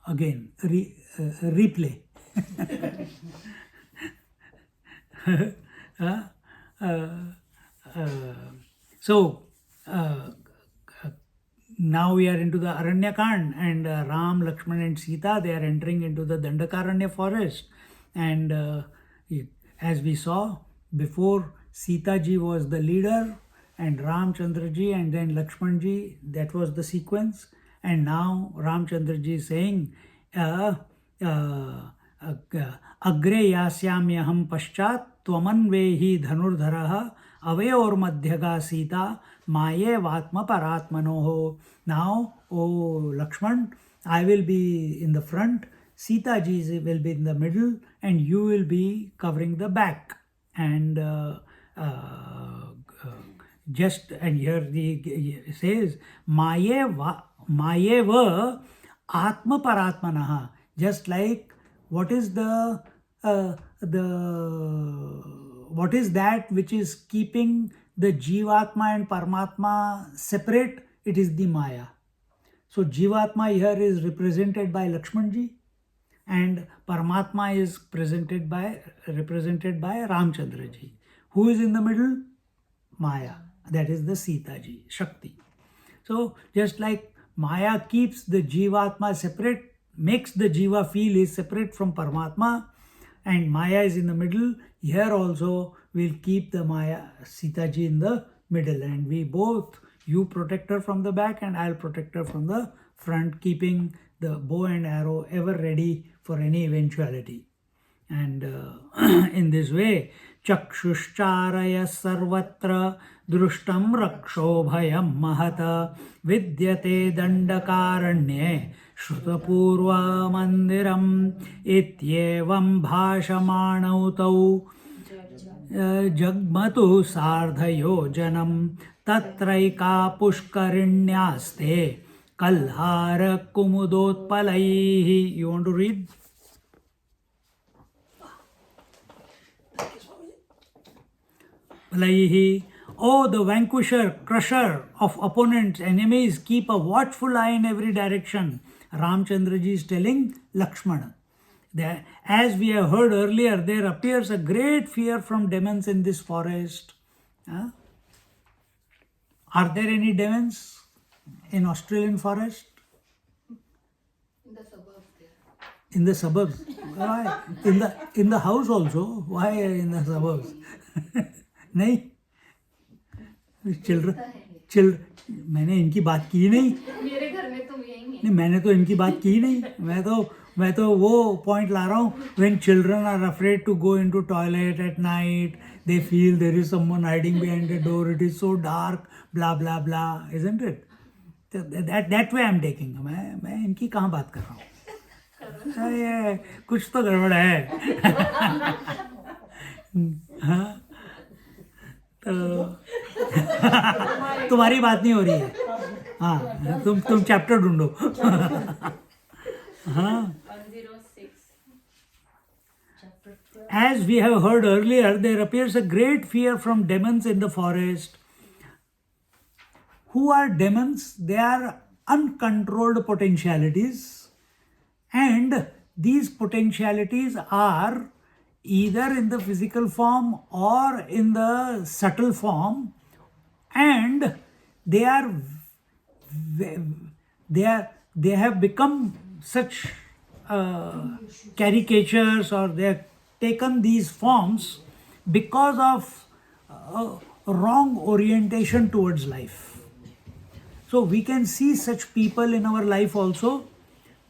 again, replay. So, now we are into the Aranyakand, and Ram, Lakshman and Sita, they are entering into the Dandakaranya forest. And as we saw before, Sita ji was the leader, and Ramchandra ji, and then Lakshman ji, that was the sequence. And now Ramchandra ji is saying, अग्रे यास्याम्यहं पश्चात् त्वमन्वेहि धनुर्धरः अवयोर्मध्यगा Sita मायेवात्म परात्मनोः. Now, O Lakshman, I will be in the front, Sita ji will be in the middle, and you will be covering the back. And and here he says Mayeva Atma Paratmanaha. Just like what is what is that which is keeping the Jivatma and Paramatma separate? It is the Maya. So Jivatma here is represented by Lakshmanji, and Paramatma is represented by Ramchandraji. Who is in the middle? Maya. That is the Sita ji, Shakti. So just like Maya keeps the Jivatma separate, makes the Jiva feel is separate from Paramatma, and Maya is in the middle, here also we'll keep the Maya, Sita ji in the middle, and we both, you protect her from the back and I'll protect her from the front, keeping the bow and arrow ever ready for any eventuality. And in this way, Chakshushcharaya sarvatra drushtam rakshobhayam mahata vidyate dandakaranye shrutapurva mandiram ityevam bhashamanau tau jagmatu sardhayojanam tatraika pushkarinyaste kalhara kumudotpalaihi. You want to read? Oh, the vanquisher, crusher of opponents, enemies, keep a watchful eye in every direction. Ramchandraji is telling Lakshmana. As we have heard earlier, there appears a great fear from demons in this forest. Are there any demons in Australian forest? In the suburbs there. In the suburbs? Why? In the house also? Why in the suburbs? नहीं, children मैंने इनकी बात की नहीं. मेरे घर में तो यही है. नहीं, मैंने तो इनकी बात की नहीं. मैं तो वो पॉइंट ला रहा हूँ. When children are afraid to go into toilet at night, they feel there is someone hiding behind the door. It is so dark, blah blah blah, isn't it? That way I'm taking. मैं इनकी कहाँ बात कर रहा हूँ? ये कुछ तो गड़बड़ है. हाँ, तुम्हारी बात नहीं हो रही है. हाँ, तुम चैप्टर ढूंढो. हाँ. 106. As we have heard earlier, there appears a great fear from demons in the forest. Who are demons? They are uncontrolled potentialities, and these potentialities are either in the physical form or in the subtle form, and they have become such caricatures, or they have taken these forms because of wrong orientation towards life. So we can see such people in our life also: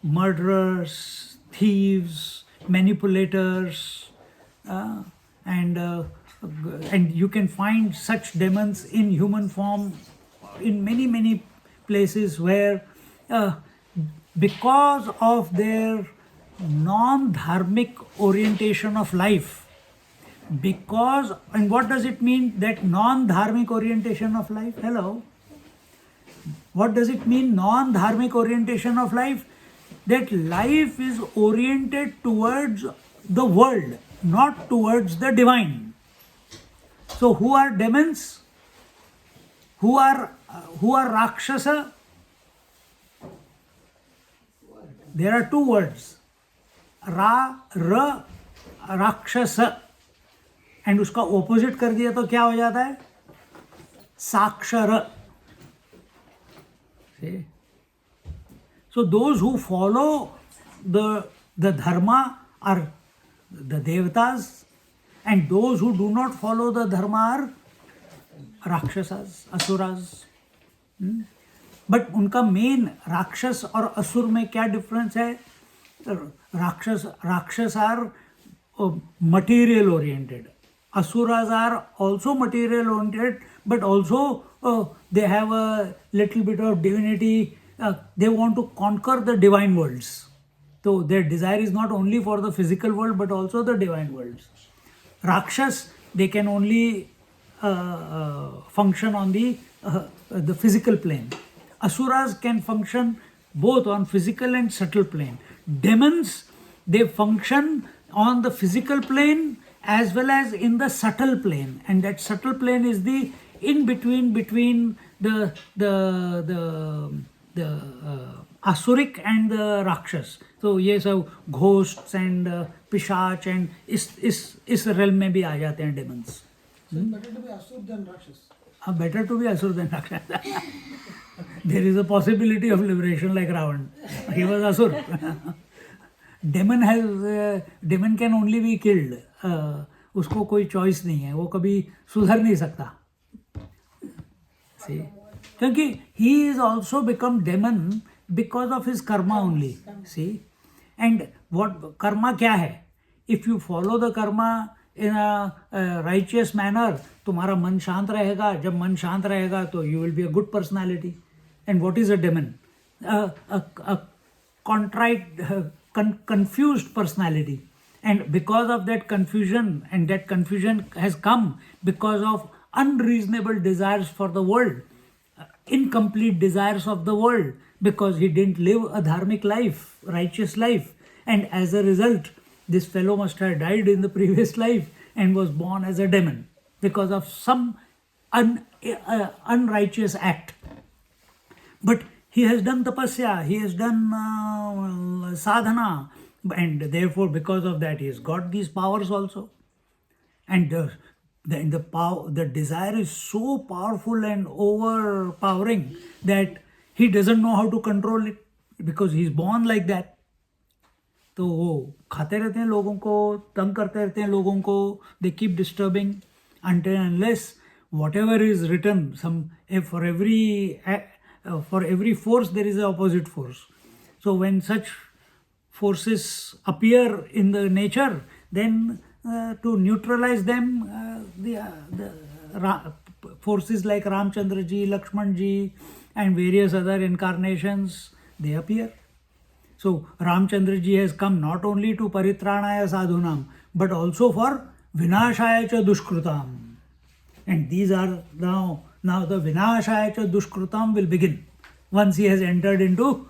murderers, thieves, manipulators, and you can find such demons in human form in many places, where because of their non-dharmic orientation of life, and what does it mean, that non-dharmic orientation of life? Hello, what does it mean, non-dharmic orientation of life? That life is oriented towards the world, not towards the divine. So who are demons? Who are Rakshasa? there are two words, राक्षस, and उसका opposite कर दिया तो क्या हो जाता है? साक्षर. See? So those who follow the dharma are the devatas, and those who do not follow the dharma are rakshasas, asuras. But उनका मेन राक्षस और असुर में क्या डिफरेंस है? Rakshas are material oriented, asuras are also material oriented, but also they have a little bit of divinity. They want to conquer the divine worlds. So their desire is not only for the physical world but also the divine worlds. Rakshas, they can only function on the physical plane. Asuras can function both on physical and subtle plane. Demons, they function on the physical plane as well as in the subtle plane, and that subtle plane is the in between the asuric and the rakshas. So ये सब ghosts and पिशाच and इस realm में भी आ जाते हैं demons. Better to be asur than rakshas. Better to be asur than rakshas. There is a possibility of liberation like Ravan. He was asur. Demon can only be killed. उसको कोई choice नहीं है, वो कभी सुधर नहीं सकता. See? क्योंकि he is also become demon because of his karma only. See? And what karma क्या है? If you follow the karma in a righteous manner, तुम्हारा मन शांत रहेगा. जब मन शांत रहेगा तो you will be a good personality. And what is a demon? A contrite, confused personality. And because of that confusion, and that confusion has come because of unreasonable desires for the world, incomplete desires of the world, because he didn't live a dharmic life, righteous life. And as a result, this fellow must have died in the previous life and was born as a demon because of some unrighteous act. But he has done tapasya, he has done sadhana, and therefore because of that he has got these powers also. And the desire is so powerful and overpowering that he doesn't know how to control it because he is born like that. तो वो खाते रहते हैं लोगों को, तंग करते रहते हैं लोगों को. They keep disturbing until unless whatever is written, for every force there is an opposite force. So when such forces appear in the nature, then to neutralize them, the forces like Ramchandra ji, Lakshman ji, and various other incarnations, they appear. So Ramchandra ji has come not only to paritranaya sadhunam, but also for vinashaya cha dushkrutam. And these are now the vinashaya cha dushkrutam will begin once he has entered into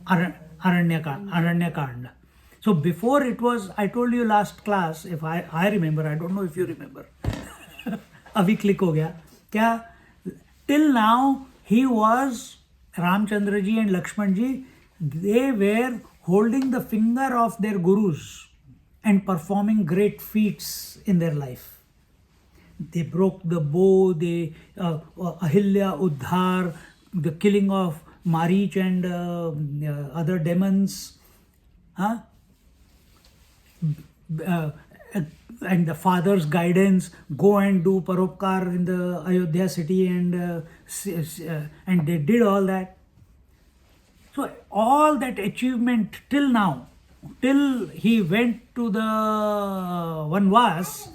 Aranyakanda. So before it was, I told you last class, if I remember, I don't know if you remember. Abhi click ho gaya. Kya? Till now, he was, Ramchandra ji and Lakshman ji, they were holding the finger of their gurus and performing great feats in their life. They broke the bow, Ahilya Uddhar, the killing of Marich and other demons. And the father's guidance, go and do paropkar in the Ayodhya city, and they did all that. So all that achievement till now, till he went to the Vanvas,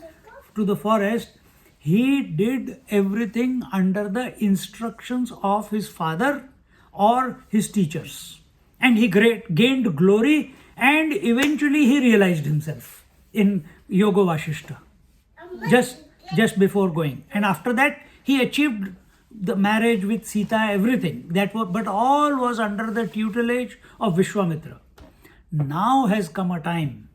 to the forest, he did everything under the instructions of his father or his teachers. And he gained glory, and eventually he realized himself in Yoga Vashishta, just before going. And after that, he achieved the marriage with Sita, everything. But all was under the tutelage of Vishwamitra. Now has come a time.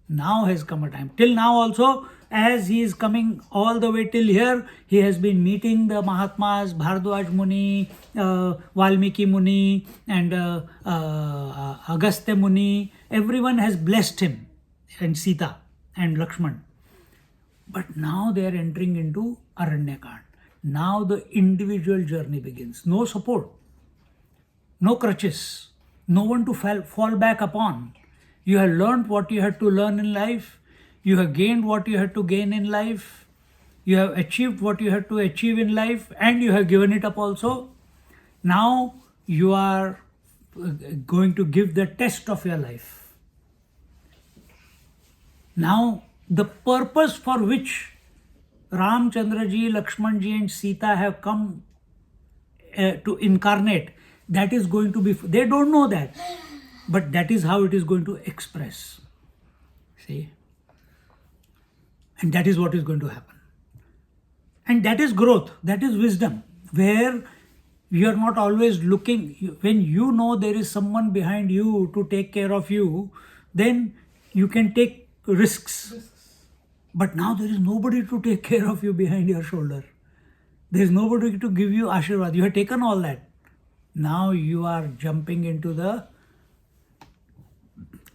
Till now also, as he is coming all the way till here, he has been meeting the Mahatmas, Bhardwaj Muni, Valmiki Muni, and Agastya Muni. Everyone has blessed him, and Sita and Lakshman. But now they are entering into Aranyakand. Now the individual journey begins. No support, no crutches, no one to fall back upon. You have learned what you had to learn in life. You have gained what you had to gain in life. You have achieved what you had to achieve in life, and you have given it up also. Now you are going to give the test of your life. Now the purpose for which Ramchandraji, Lakshmanji and Sita have come to incarnate, that is going to be, they don't know that, but that is how it is going to express. See? And that is what is going to happen. And that is growth, that is wisdom, where you are not always looking, when you know there is someone behind you to take care of you, then you can take risks. But now there is nobody to take care of you behind your shoulder. There is nobody to give you Ashirwad. You have taken all that. Now you are jumping into the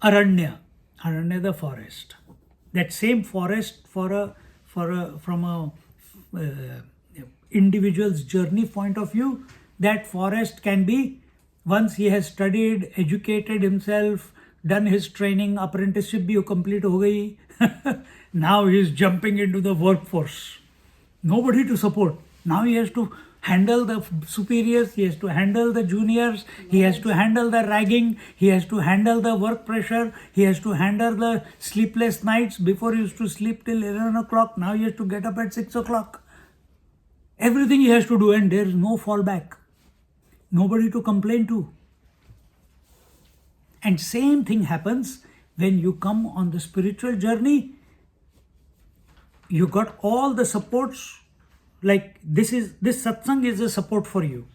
Aranya, the forest. That same forest from a individual's journey point of view, that forest can be, once he has studied, educated himself, done his training, apprenticeship bhi complete ho gayi. Now he is jumping into the workforce. Nobody to support. Now he has to handle the superiors, he has to handle the juniors, he has to handle the ragging, he has to handle the work pressure, he has to handle the sleepless nights. Before he used to sleep till 11 o'clock, now he has to get up at 6 o'clock. Everything he has to do, and there is no fallback. Nobody to complain to. And same thing happens when you come on the spiritual journey. You got all the supports, like this satsang is a support for you.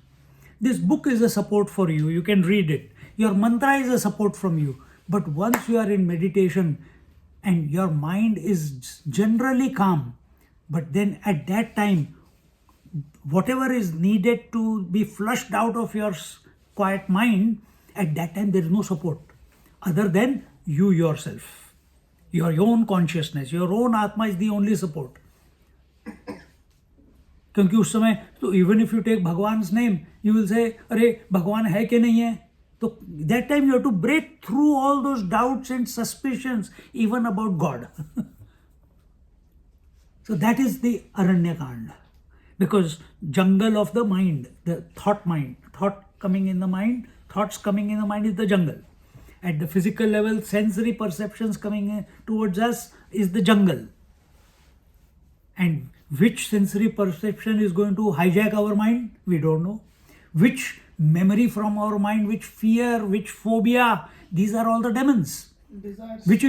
This book is a support for you. You can read it. Your mantra is a support from you. But once you are in meditation and your mind is generally calm, but then at that time, whatever is needed to be flushed out of your quiet mind, at that time there is no support other than you yourself. Your own consciousness, your own Atma is the only support. क्योंकि उस समय तो even if you take Bhagwan's name, you will say, अरे भगवान है कि नहीं है? So that time you have to break through all those doubts and suspicions even about God. So that is the Aranyakand. Because jungle of the mind, the thought mind, thoughts coming in the mind is the jungle. At the physical level, sensory perceptions coming towards us is the jungle. And which sensory perception is going to hijack our mind? We don't know. Which memory from our mind, which fear, which phobia, these are all the demons. Desires. Which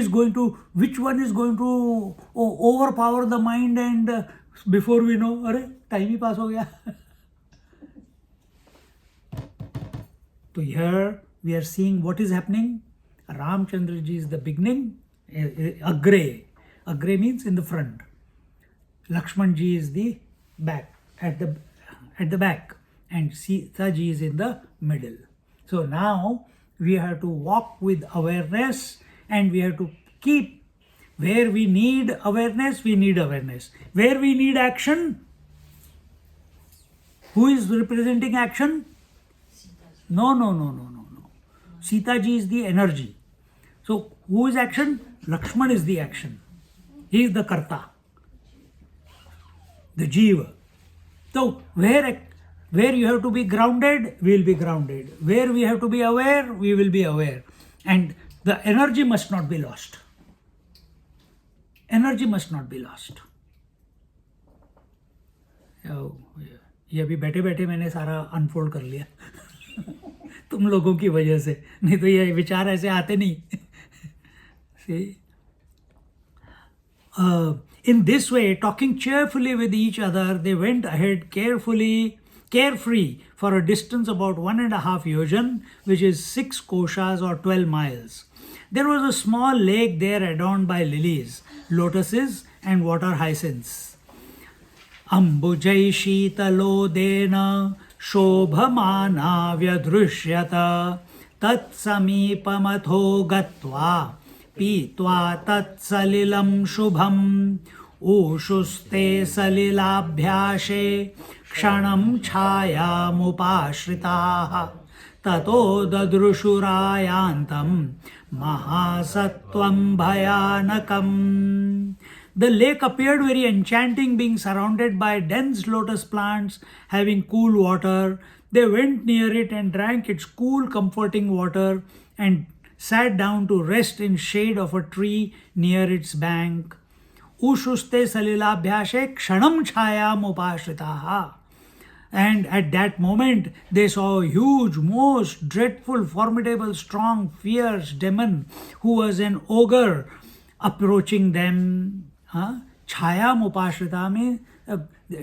one is going to overpower the mind, and before we know, अरे time ही pass हो गया. So here we are seeing what is happening. Ramchandraji is the beginning. Agre means in the front. Lakshmanji is the back, at the back, and Sita ji is in the middle. So now we have to walk with awareness, and we have to keep, where we need awareness, we need awareness. Where we need action, who is representing action? No. Sita ji is the energy. So who is action? Lakshman is the action. He is the karta, the jiva. So where you have to be grounded, we will be grounded. Where we have to be aware, we will be aware. And the energy must not be lost. Energy must not be lost. ये अभी बैठे बैठे मैंने सारा unfold कर लिया तुम लोगों की वजह से, नहीं तो ये विचार ऐसे आते नहीं. See? In this way, talking cheerfully with each other, they went ahead carefree for a distance about 1.5 yojan, which is 6 koshas or 12 miles. There was a small lake there adorned by lilies, lotuses, and water hyacinths. Ambujai Sheetalodena Shobhamana Vyadrishyata Tat Samipamatho Gatva Pitva Tat Salilam Shubham Ushuste Salilabhyashe Kshanam Chayamupashritaha Tato Dadrushurayantam Mahasatvam Bhayanakam. The lake appeared very enchanting, being surrounded by dense lotus plants, having cool water. They went near it and drank its cool, comforting water and sat down to rest in shade of a tree near its bank. Ushuste salilabhyashe kshanam chayam upashritaha. And at that moment, they saw a huge, most dreadful, formidable, strong, fierce demon who was an ogre approaching them. Chaya upashrita means,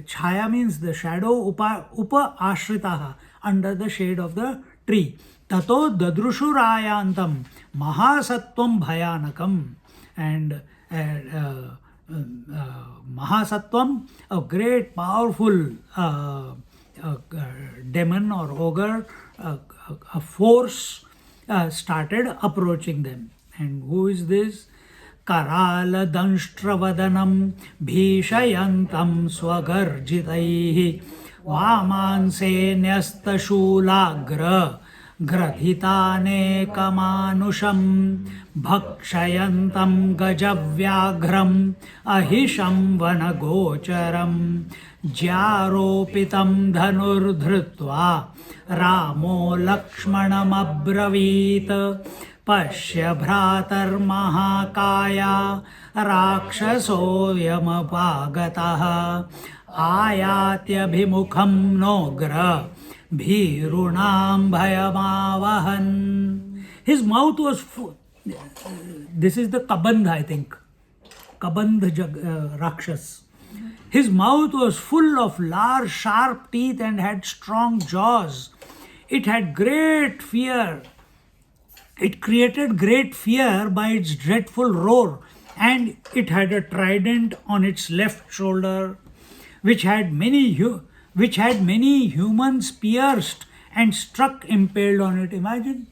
chaya means the shadow, upa ashritaha, under the shade of the tree. Tato dadrushurayantam mahasatvam bhayanakam. And mahasatvam, a great, powerful demon or ogre, a force started approaching them. And who is this? Karala Danshtravadanam Bhishayantam Swagarjitaihi Vamanse Nyastashulagra Gradhitane Kamanusham Bhakshayantam Gajavyagram Ahisham Vanagocharam Jyaropitam Dhanurdhrutva Ramo Lakshmanam Abravit Pashya Bhratar Mahakaya Rakshasoyamapagataha Ayatya Bhimukham Nogra Bhirunam Bhayamavahan. His mouth was full. This is the Kabandh, I think. Kabandh Rakshas. His mouth was full of large, sharp teeth and had strong jaws. It had great fear. It created great fear by its dreadful roar, and it had a trident on its left shoulder, which had many humans pierced and struck impaled on it. Imagine,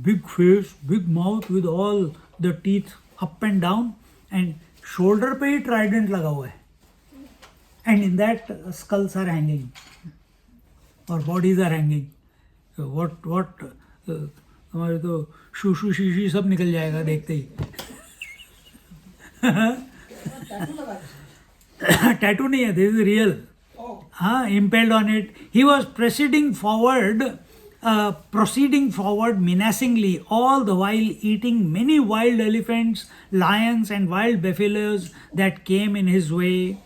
big face, big mouth with all the teeth up and down, and shoulder पे ही trident लगा हुआ है, and in that skulls are hanging or bodies are hanging. So what हमारे तो शूशू शीशी सब निकल जाएगा देखते ही. Tattoo नहीं है, this is real. Impaled on it. He was proceeding forward menacingly, all the while eating many wild elephants, lions, and wild buffaloes that came in his way.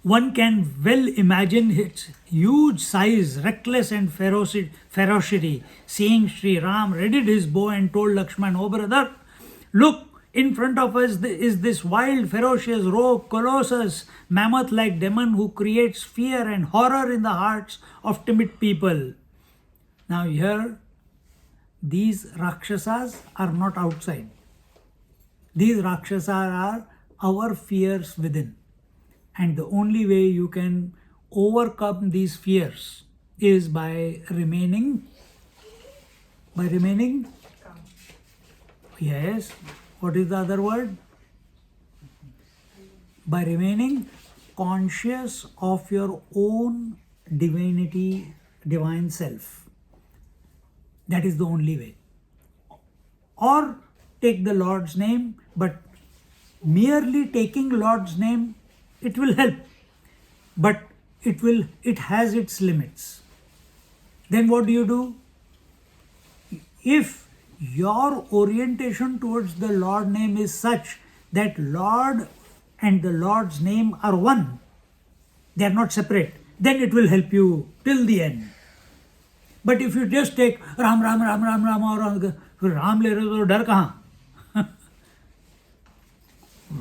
One can well imagine its huge size, reckless and ferocity. Seeing Sri Ram readied his bow and told Lakshman, "Oh brother, look, in front of us is this wild, ferocious rogue, colossus, mammoth-like demon who creates fear and horror in the hearts of timid people." Now here, these Rakshasas are not outside. These Rakshasas are our fears within. And the only way you can overcome these fears is by remaining. Yes. What is the other word? By remaining conscious of your own divinity, divine self. That is the only way. Or take the Lord's name, but merely taking Lord's name, it will help, but it has its limits. Then what do? If your orientation towards the Lord name is such that Lord and the Lord's name are one, they are not separate, then it will help you till the end. But if you just take Ram Ram Ram Ram Ram और राम ले रहे हो तो डर कहाँ?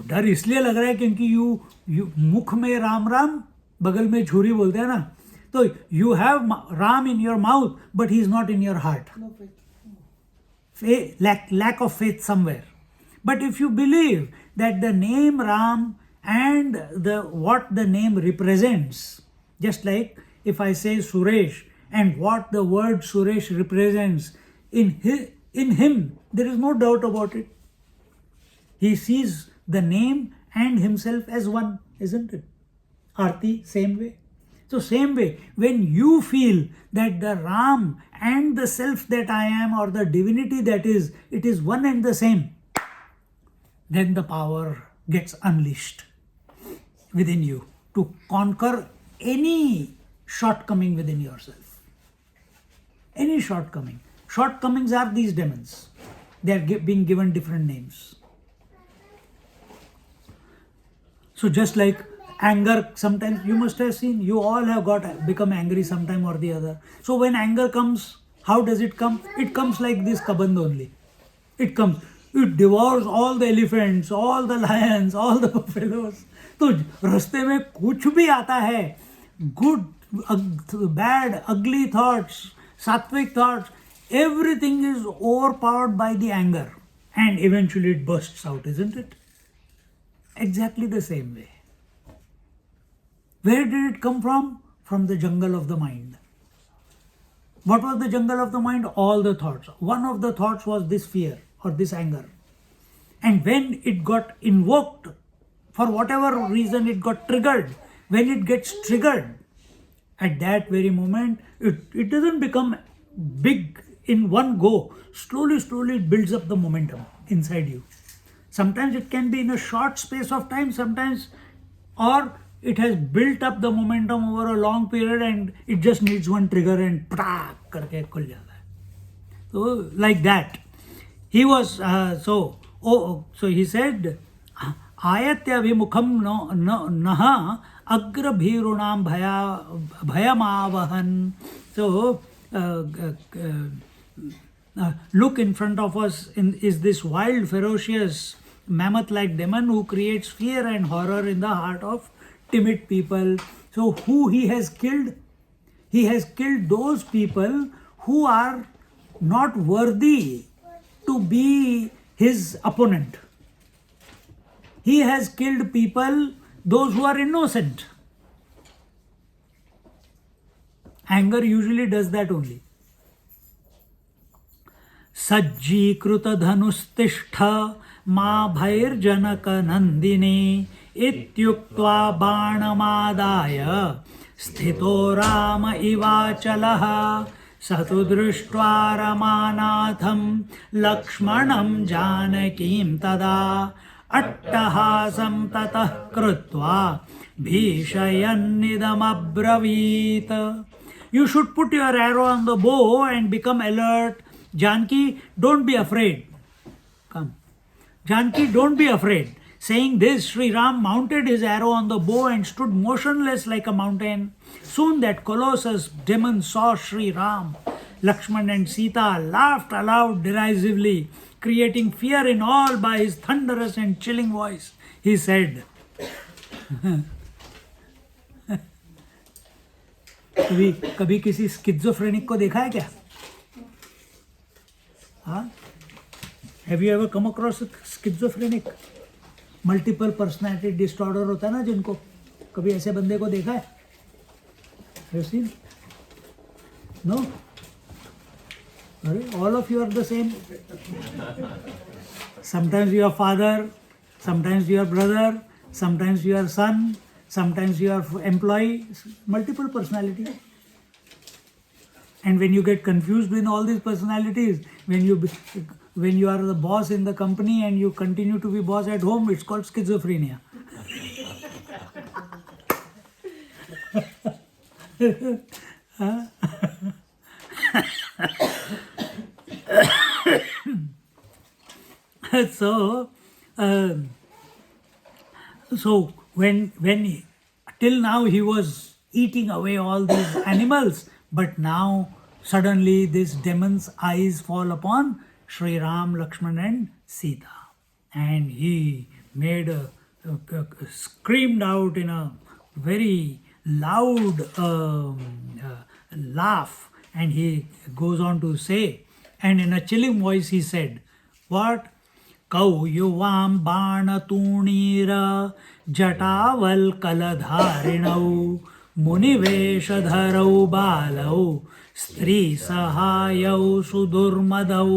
डर इसलिए लग रहा है क्योंकि यू मुख में राम राम, बगल में छुरी बोलते हैं ना, तो you have Ram in your mouth but he is not in your heart. Lack of faith somewhere. But if you believe that the name Ram and what the name represents, just like if I say Suresh and what the word Suresh represents, in him there is no doubt about it. He sees the name and himself as one, isn't it? Arti, same way. So same way, when you feel that the Ram and the self that I am, or the divinity that is, it is one and the same, then the power gets unleashed within you to conquer any shortcoming within yourself. Any shortcoming. Shortcomings are these demons. They are being given different names. So just like anger, sometimes you must have seen, you all have become angry sometime or the other. So when anger comes, how does it come? It comes like this kaband only. It comes, it devours all the elephants, all the lions, all the buffaloes. तो रास्ते में कुछ भी आता है, good, bad, ugly thoughts, sattvic thoughts, everything is overpowered by the anger, and eventually it bursts out, isn't it? Exactly the same way. Where did it come from? From the jungle of the mind. What was the jungle of the mind? All the thoughts. One of the thoughts was this fear or this anger. And when it got invoked, for whatever reason it got triggered, when it gets triggered, at that very moment, it doesn't become big in one go. Slowly, slowly it builds up the momentum inside you. Sometimes it can be in a short space of time, sometimes, or it has built up the momentum over a long period and it just needs one trigger and prak karke khul jata hai. So like that. He was, so he said, Ayatya vimukham naha agra bhirunam bhayamavahan. So look, in front of us is this wild, ferocious, mammoth-like demon who creates fear and horror in the heart of timid people. So who he has killed? He has killed those people who are not worthy to be his opponent. He has killed people, those who are innocent. Anger usually does that only. Sajjikruta dhanustishta ma bhair janaka nandini ityuktva banamadaya sthito rama ivachalaha satu drishtva ramanatham lakshmanam janakim tada attahasam tatah krutva bhishayanidam abravit. You should put your arrow on the bow and become alert. Janki, don't be afraid. Come. Janki, don't be afraid. Saying this, Sri Ram mounted his arrow on the bow and stood motionless like a mountain. Soon that colossus demon saw Sri Ram. Lakshman and Sita laughed aloud derisively, creating fear in all by his thunderous and chilling voice. He said, कभी किसी schizophrenic को देखा है क्या? हाँ? Have you ever come across a schizophrenic? Multiple personality disorder होता है ना जिनको, कभी ऐसे बंदे को देखा है? Have you seen? No? All of you are the same. Sometimes you are father, sometimes you are brother, sometimes you are son, sometimes you are employee, multiple personality. And when you get confused with all these personalities, when you are the boss in the company and you continue to be boss at home, it's called schizophrenia. So when till now he was eating away all these animals, but now suddenly this demon's eyes fall upon Sri Ram, Lakshman and Sita, and he made screamed out in a very loud laugh, and he goes on to say, and in a chilling voice he said, what? कौयुवां बाणतूणीर जटावल्कलधारिणौ मुनिवेशधरौ बालौ स्त्रीसहायौ सुदुर्मदौ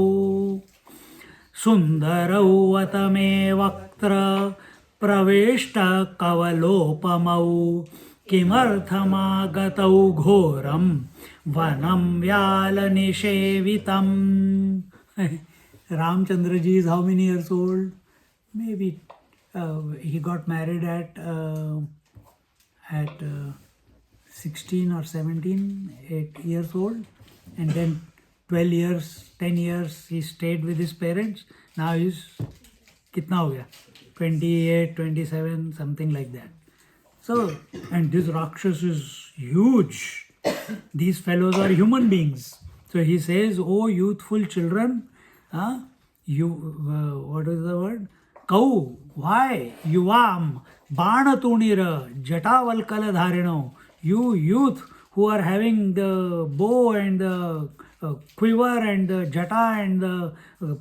सुन्दरौ वतमे वक्त्र प्रविष्टकवलोपमौ किमर्थमागतौ घोरं वनं व्यालनिषेवितम्. Ramchandra ji is how many years old? Maybe he got married at 16 or 17, 8 years old, and then 12 years, 10 years he stayed with his parents. Now he's kitna ho gaya? 28, 27, something like that. So, and this Rakshas is huge. These fellows are human beings. So he says, "Oh youthful children, what is the word? Kau, why? Yuvam, Banatunira, Jatavalkala Dharino, you youth who are having the bow and the quiver and the jata and the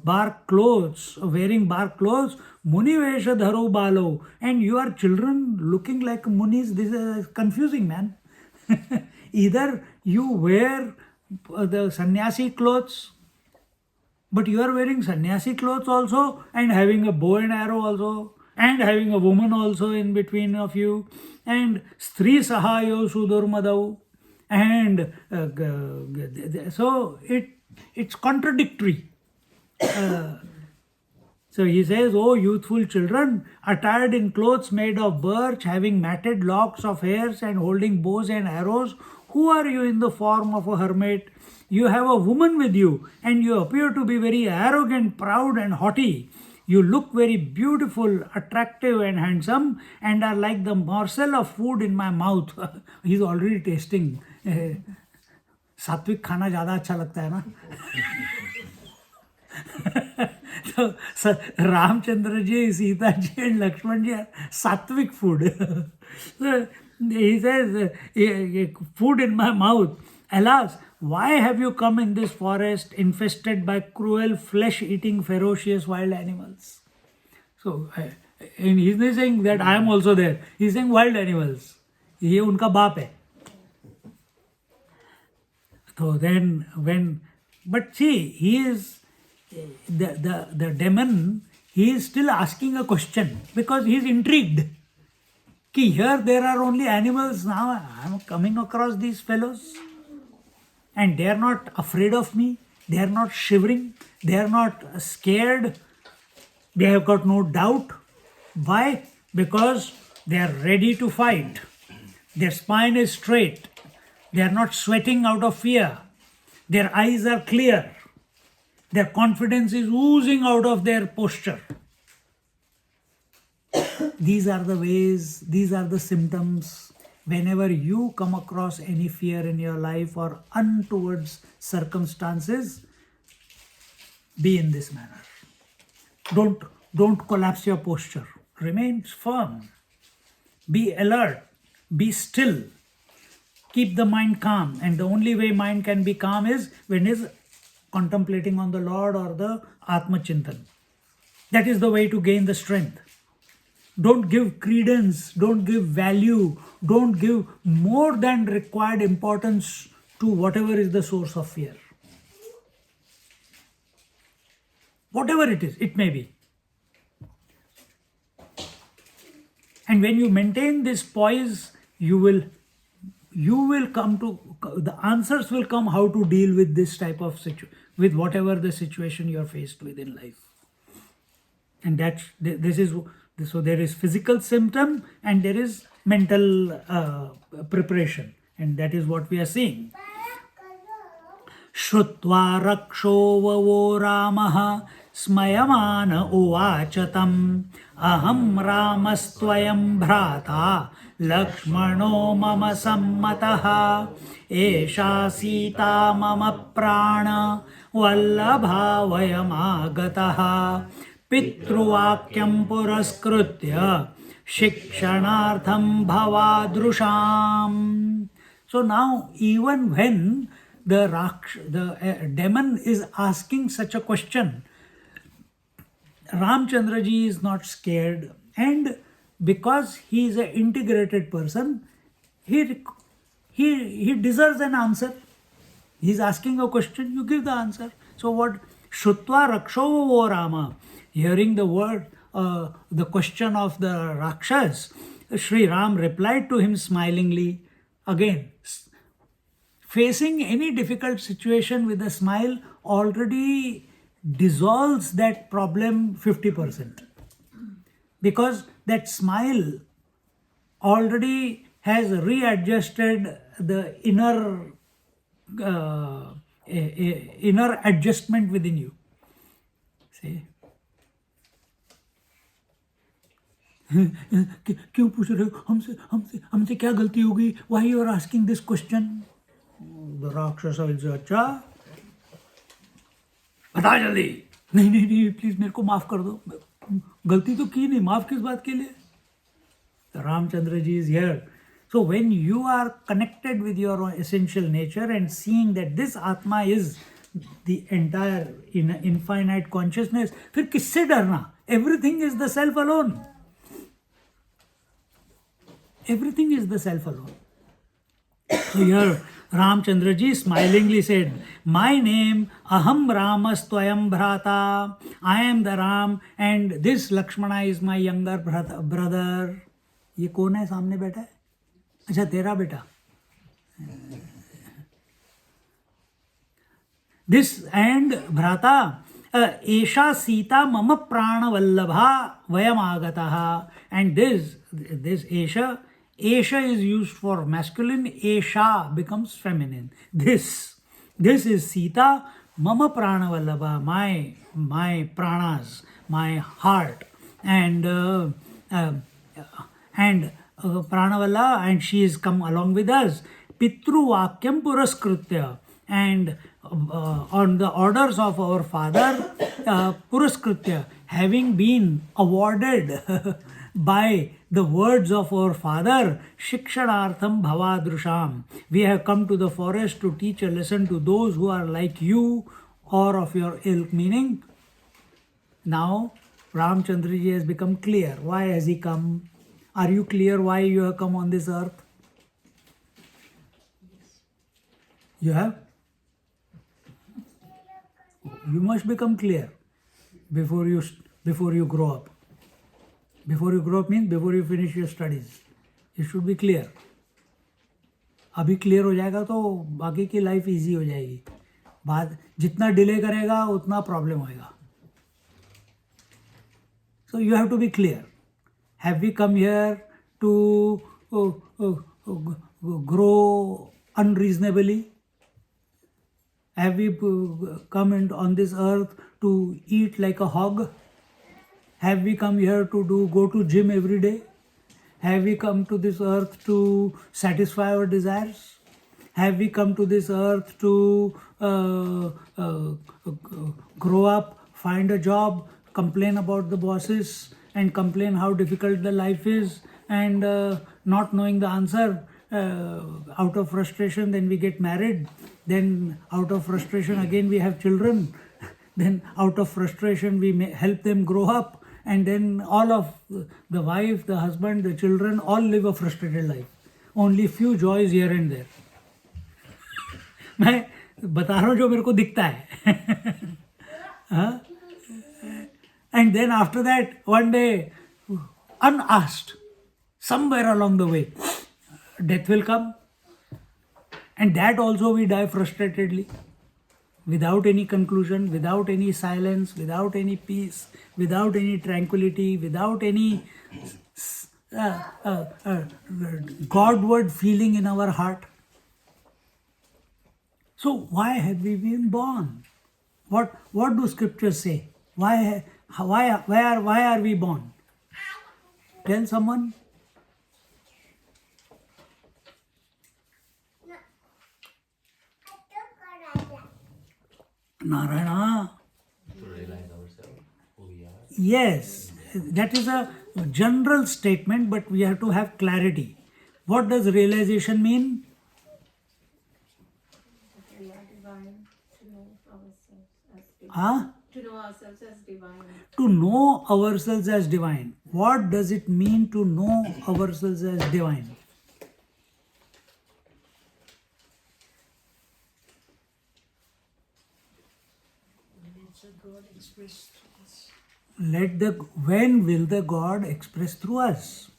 bark clothes, wearing bark clothes, Munivesha Dharu Balo, and you are children looking like munis. This is confusing, man." Either you wear the sannyasi clothes, but you are wearing sannyasi clothes also and having a bow and arrow also and having a woman also in between of you and stri sahayo sudurmadau and so it's contradictory. So he says, "Oh youthful children, attired in clothes made of birch, having matted locks of hairs and holding bows and arrows, who are you in the form of a hermit? You have a woman with you, and you appear to be very arrogant, proud, and haughty. You look very beautiful, attractive, and handsome, and are like the morsel of food in my mouth." He's already tasting. सात्विक खाना ज़्यादा अच्छा लगता है ना. So Ramchandra ji, Sita ji, and Lakshman ji are sattvic food. So he says, "Food in my mouth. Alas, why have you come in this forest infested by cruel, flesh-eating, ferocious wild animals?" So, and he's not saying that I am also there. He's saying wild animals. ये उनका बाप है. So then but see, he is, the demon, he is still asking a question because he is intrigued. Ki here there are only animals, now I am coming across these fellows and they are not afraid of me, they are not shivering, they are not scared, they have got no doubt. Why? Because they are ready to fight. Their spine is straight. They are not sweating out of fear. Their eyes are clear. Their confidence is oozing out of their posture. These are the ways, these are the symptoms. Whenever you come across any fear in your life or untoward circumstances, be in this manner. Don't collapse your posture. Remain firm. Be alert. Be still. Keep the mind calm. And the only way mind can be calm is when it is contemplating on the Lord or the Atma Chintan. That is the way to gain the strength. Don't give credence, don't give value, don't give more than required importance to whatever is the source of fear. Whatever it is, it may be. And when you maintain this poise, you will come to, the answers will come how to deal with this type of situation, with whatever the situation you are faced with in life. And so there is physical symptom and there is mental preparation, and that is what we are seeing. Shrutva raksho vavo Ramaha smayamana uvachatam aham ramastvayam bhrata lakshmano mama sammataha esha sita mama prana vallabha vayamagataha pitruvakyam puraskritya shikshanartham bhavadrusham. So now even when the demon is asking such a question, Ramchandra ji is not scared, and because he is an integrated person, he deserves an answer. He is asking a question, you give the answer. So what? Shrutva Rakshovo Rama, hearing the word, the question of the Rakshas, Sri Ram replied to him smilingly. Again, facing any difficult situation with a smile already dissolves that problem 50%. Because that smile already has readjusted the inner inner adjustment within you. See? क्यों पूछ रहे हो हमसे हमसे हमसे क्या गलती होगी? Why you are asking this question? The Rakshasa will say, अच्छा बता जल्दी. नहीं नहीं नहीं प्लीज मेरे को माफ कर दो. गलती तो की नहीं, माफ किस बात के लिए? Ramchandra ji is here. So when you are connected with your essential nature and seeing that this Atma is the entire infinite consciousness, फिर किससे डरना? Everything is the self alone. Everything is the self alone. So here Ramchandra ji smilingly said, my name Aham Ramastvayam Bhrata. I am the Ram and this Lakshmana is my younger brother. ये कौन है सामने बैठा है? अच्छा तेरा बेटा. This and Bhrata, Esha Sita Mama Prana Vallabha Vayam Agataha. And this Esha is used for masculine, Esha becomes feminine. This is Sita Mama Prana Vallabha, my pranas, my heart, and Pranavalla, and she has come along with us. Pitru Vakyam Puraskritya, and on the orders of our father, Puraskritya, having been awarded by the words of our father, Shikshanartham Bhavadrusham, we have come to the forest to teach a lesson to those who are like you or of your ilk. Meaning, now Ramchandra ji has become clear. Why has he come? Are you clear why you have come on this earth? You have? You must become clear before you grow up. Before you grow up means before you finish your studies. You should be clear. अभी clear हो जाएगा तो बाकी की life easy हो जाएगी. बाद जितना डिले करेगा उतना प्रॉब्लम होएगा. So you have to be clear. Have we come here to grow unreasonably? Have we come on this earth to eat like a hog? Have we come here to go to gym every day? Have we come to this earth to satisfy our desires? Have we come to this earth to grow up, find a job, complain about the bosses, and complain how difficult the life is, and not knowing the answer, out of frustration then we get married, then out of frustration again we have children, then out of frustration we may help them grow up, and then all of the wife, the husband, the children all live a frustrated life. Only few joys here and there. मैं बता रहा हूँ जो मेरे को दिखता है. हाँ? And then after that, one day, unasked, somewhere along the way, death will come. And that also we die frustratedly, without any conclusion, without any silence, without any peace, without any tranquility, without any Godward feeling in our heart. So why have we been born? What do scriptures say? Why are we born? Tell someone. Narayana. To realize ourselves, who we are. Yes, that is a general statement, but we have to have clarity. What does realization mean? To know ourselves as divine. Huh? To know ourselves as divine. To know ourselves as divine. What does it mean to know ourselves as divine? Nature God expressed through us. When will the God express through us?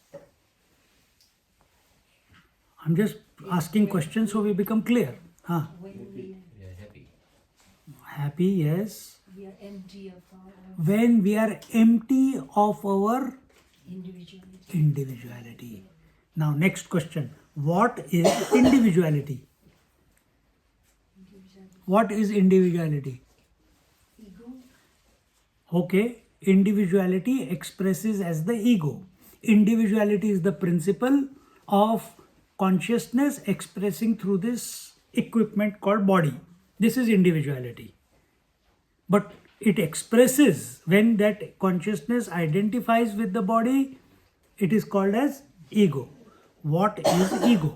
I'm just asking questions so we become clear. Huh? We are happy. Happy, yes. We are empty of our When we are empty of our individuality. individuality. Now, next question. What is individuality? What is individuality? Ego. Okay, individuality expresses as the ego. Individuality is the principle of consciousness expressing through this equipment called body. This is individuality. But it expresses when that consciousness identifies with the body, it is called as ego. What is ego?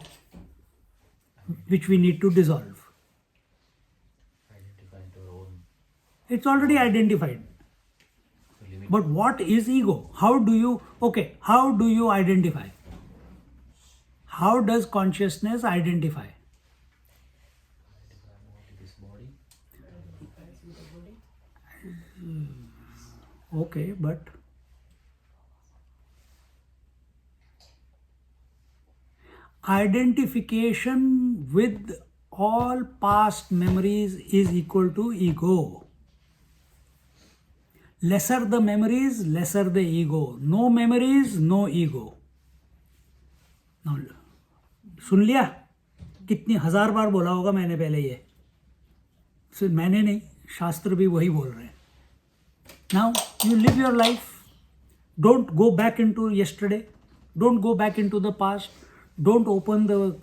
Which we need to dissolve. Identify into our own It's already identified. limit. But what is ego? How do you identify? How does consciousness identify? Identify more to this body. Okay, but identification with all past memories is equal to ego. Lesser the memories, lesser the ego. No memories, no ego. Now, सुन लिया? कितनी हजार बार बोला होगा मैंने पहले ये. सिर्फ मैंने नहीं, शास्त्र भी वही बोल रहे हैं. Now you live your life. Don't go back into yesterday. Don't go back into the past. Don't open the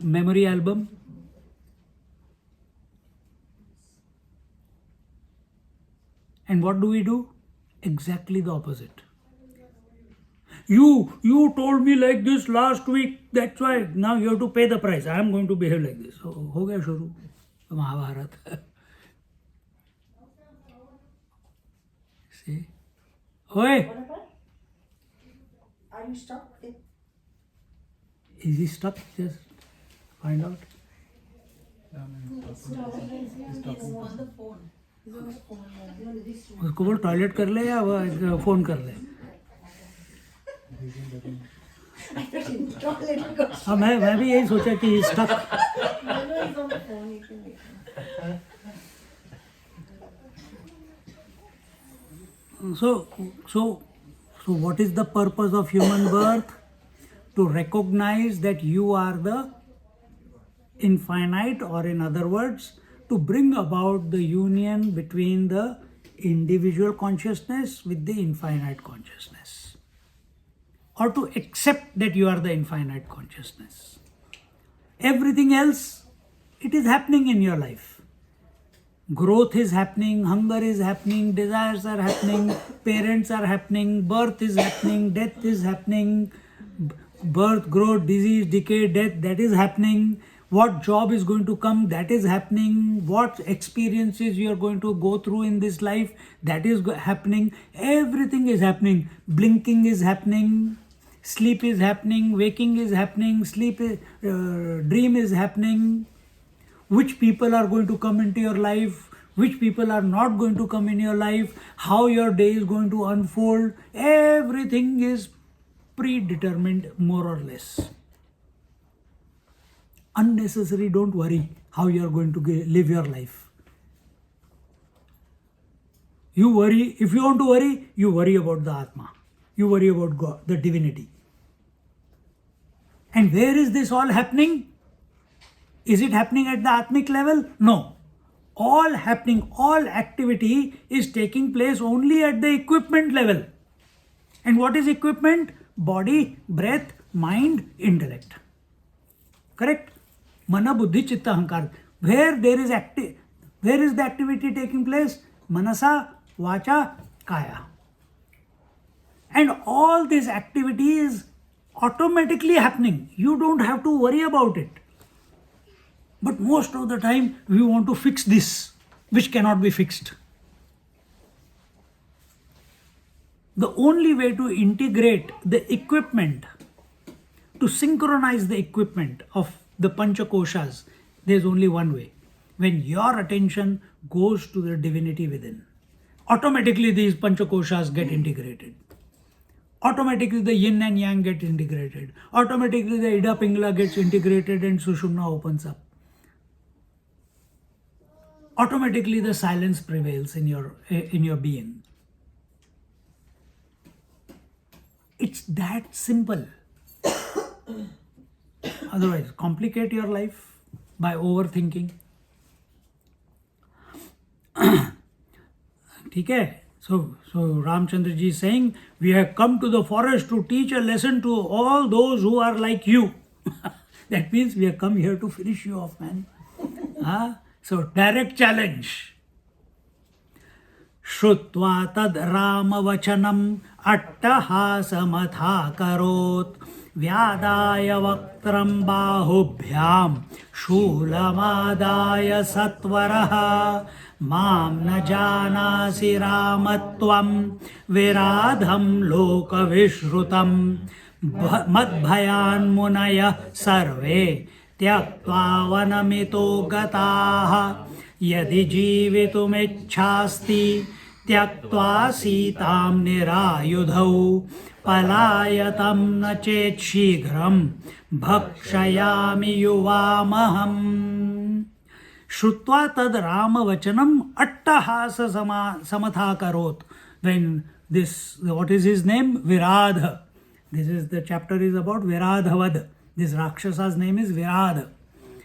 memory album. And what do? Exactly the opposite. You told me like this last week. That's why now you have to pay the price. I am going to behave like this. So, हो गया शुरू Mahabharat. See? Oi! Are you stuck? Is he stuck? Just find out. उसको बोल toilet कर ले या phone कर ले. हाँ मैं भी यही सोचा कि stuck. So what is the purpose of human birth? To recognize that you are the infinite, or in other words, to bring about the union between the individual consciousness with the infinite consciousness, or to accept that you are the infinite consciousness. Everything else, it is happening in your life. Growth is happening, hunger is happening, desires are happening, parents are happening, birth is happening, death is happening, birth, growth, disease, decay, death, that is happening. What job is going to come, that is happening. What experiences you are going to go through in this life, that is happening. Everything is happening. Blinking is happening. Sleep is happening. Waking is happening. Dream is happening. Which people are going to come into your life, which people are not going to come in your life, how your day is going to unfold. Everything is predetermined, more or less. Unnecessary, don't worry how you are going to live your life. You worry, if you want to worry, you worry about the Atma. You worry about God, the divinity. And where is this all happening? Is it happening at the Atmic level? No. All happening, all activity is taking place only at the equipment level. And what is equipment? Body, breath, mind, intellect. Correct? Mana, buddhi, chitta, ahankar. Where is the activity taking place? Manasa, vacha, kaya. And all this activity is automatically happening. You don't have to worry about it. But most of the time we want to fix this, which cannot be fixed. The only way to integrate the equipment, to synchronize the equipment of the Panchakoshas, there's only one way. When your attention goes to the divinity within, automatically these Panchakoshas get integrated. Automatically the yin and yang get integrated. Automatically the Ida Pingala gets integrated and Sushumna opens up. Automatically the silence prevails in your being. It's that simple. Otherwise, complicate your life by overthinking. Okay? So Ramchandra ji is saying, we have come to the forest to teach a lesson to all those who are like you. That means we have come here to finish you off, man. So direct challenge. Shrutva tad Rama vachanam attahasamatha karot vyadaya vaktram bahubhyam shulamādāya satvaraha mam na janasi ramatvam viradham loka vishrutam madbhayan munaya sarve त्यक्त्वा वनमितो गताः यदि जीवितुमिच्छास्ति त्यक्त्वा सीतां निरायुधौ पलायतं न चेत् शीघ्रं भक्षयामि युवामहम् श्रुत्वा तद राम वचनम अट्टहास samatha karot. When this, what is his name? Viradha. This is, the chapter is about Viradhavad. This Rakshasa's name is Virad.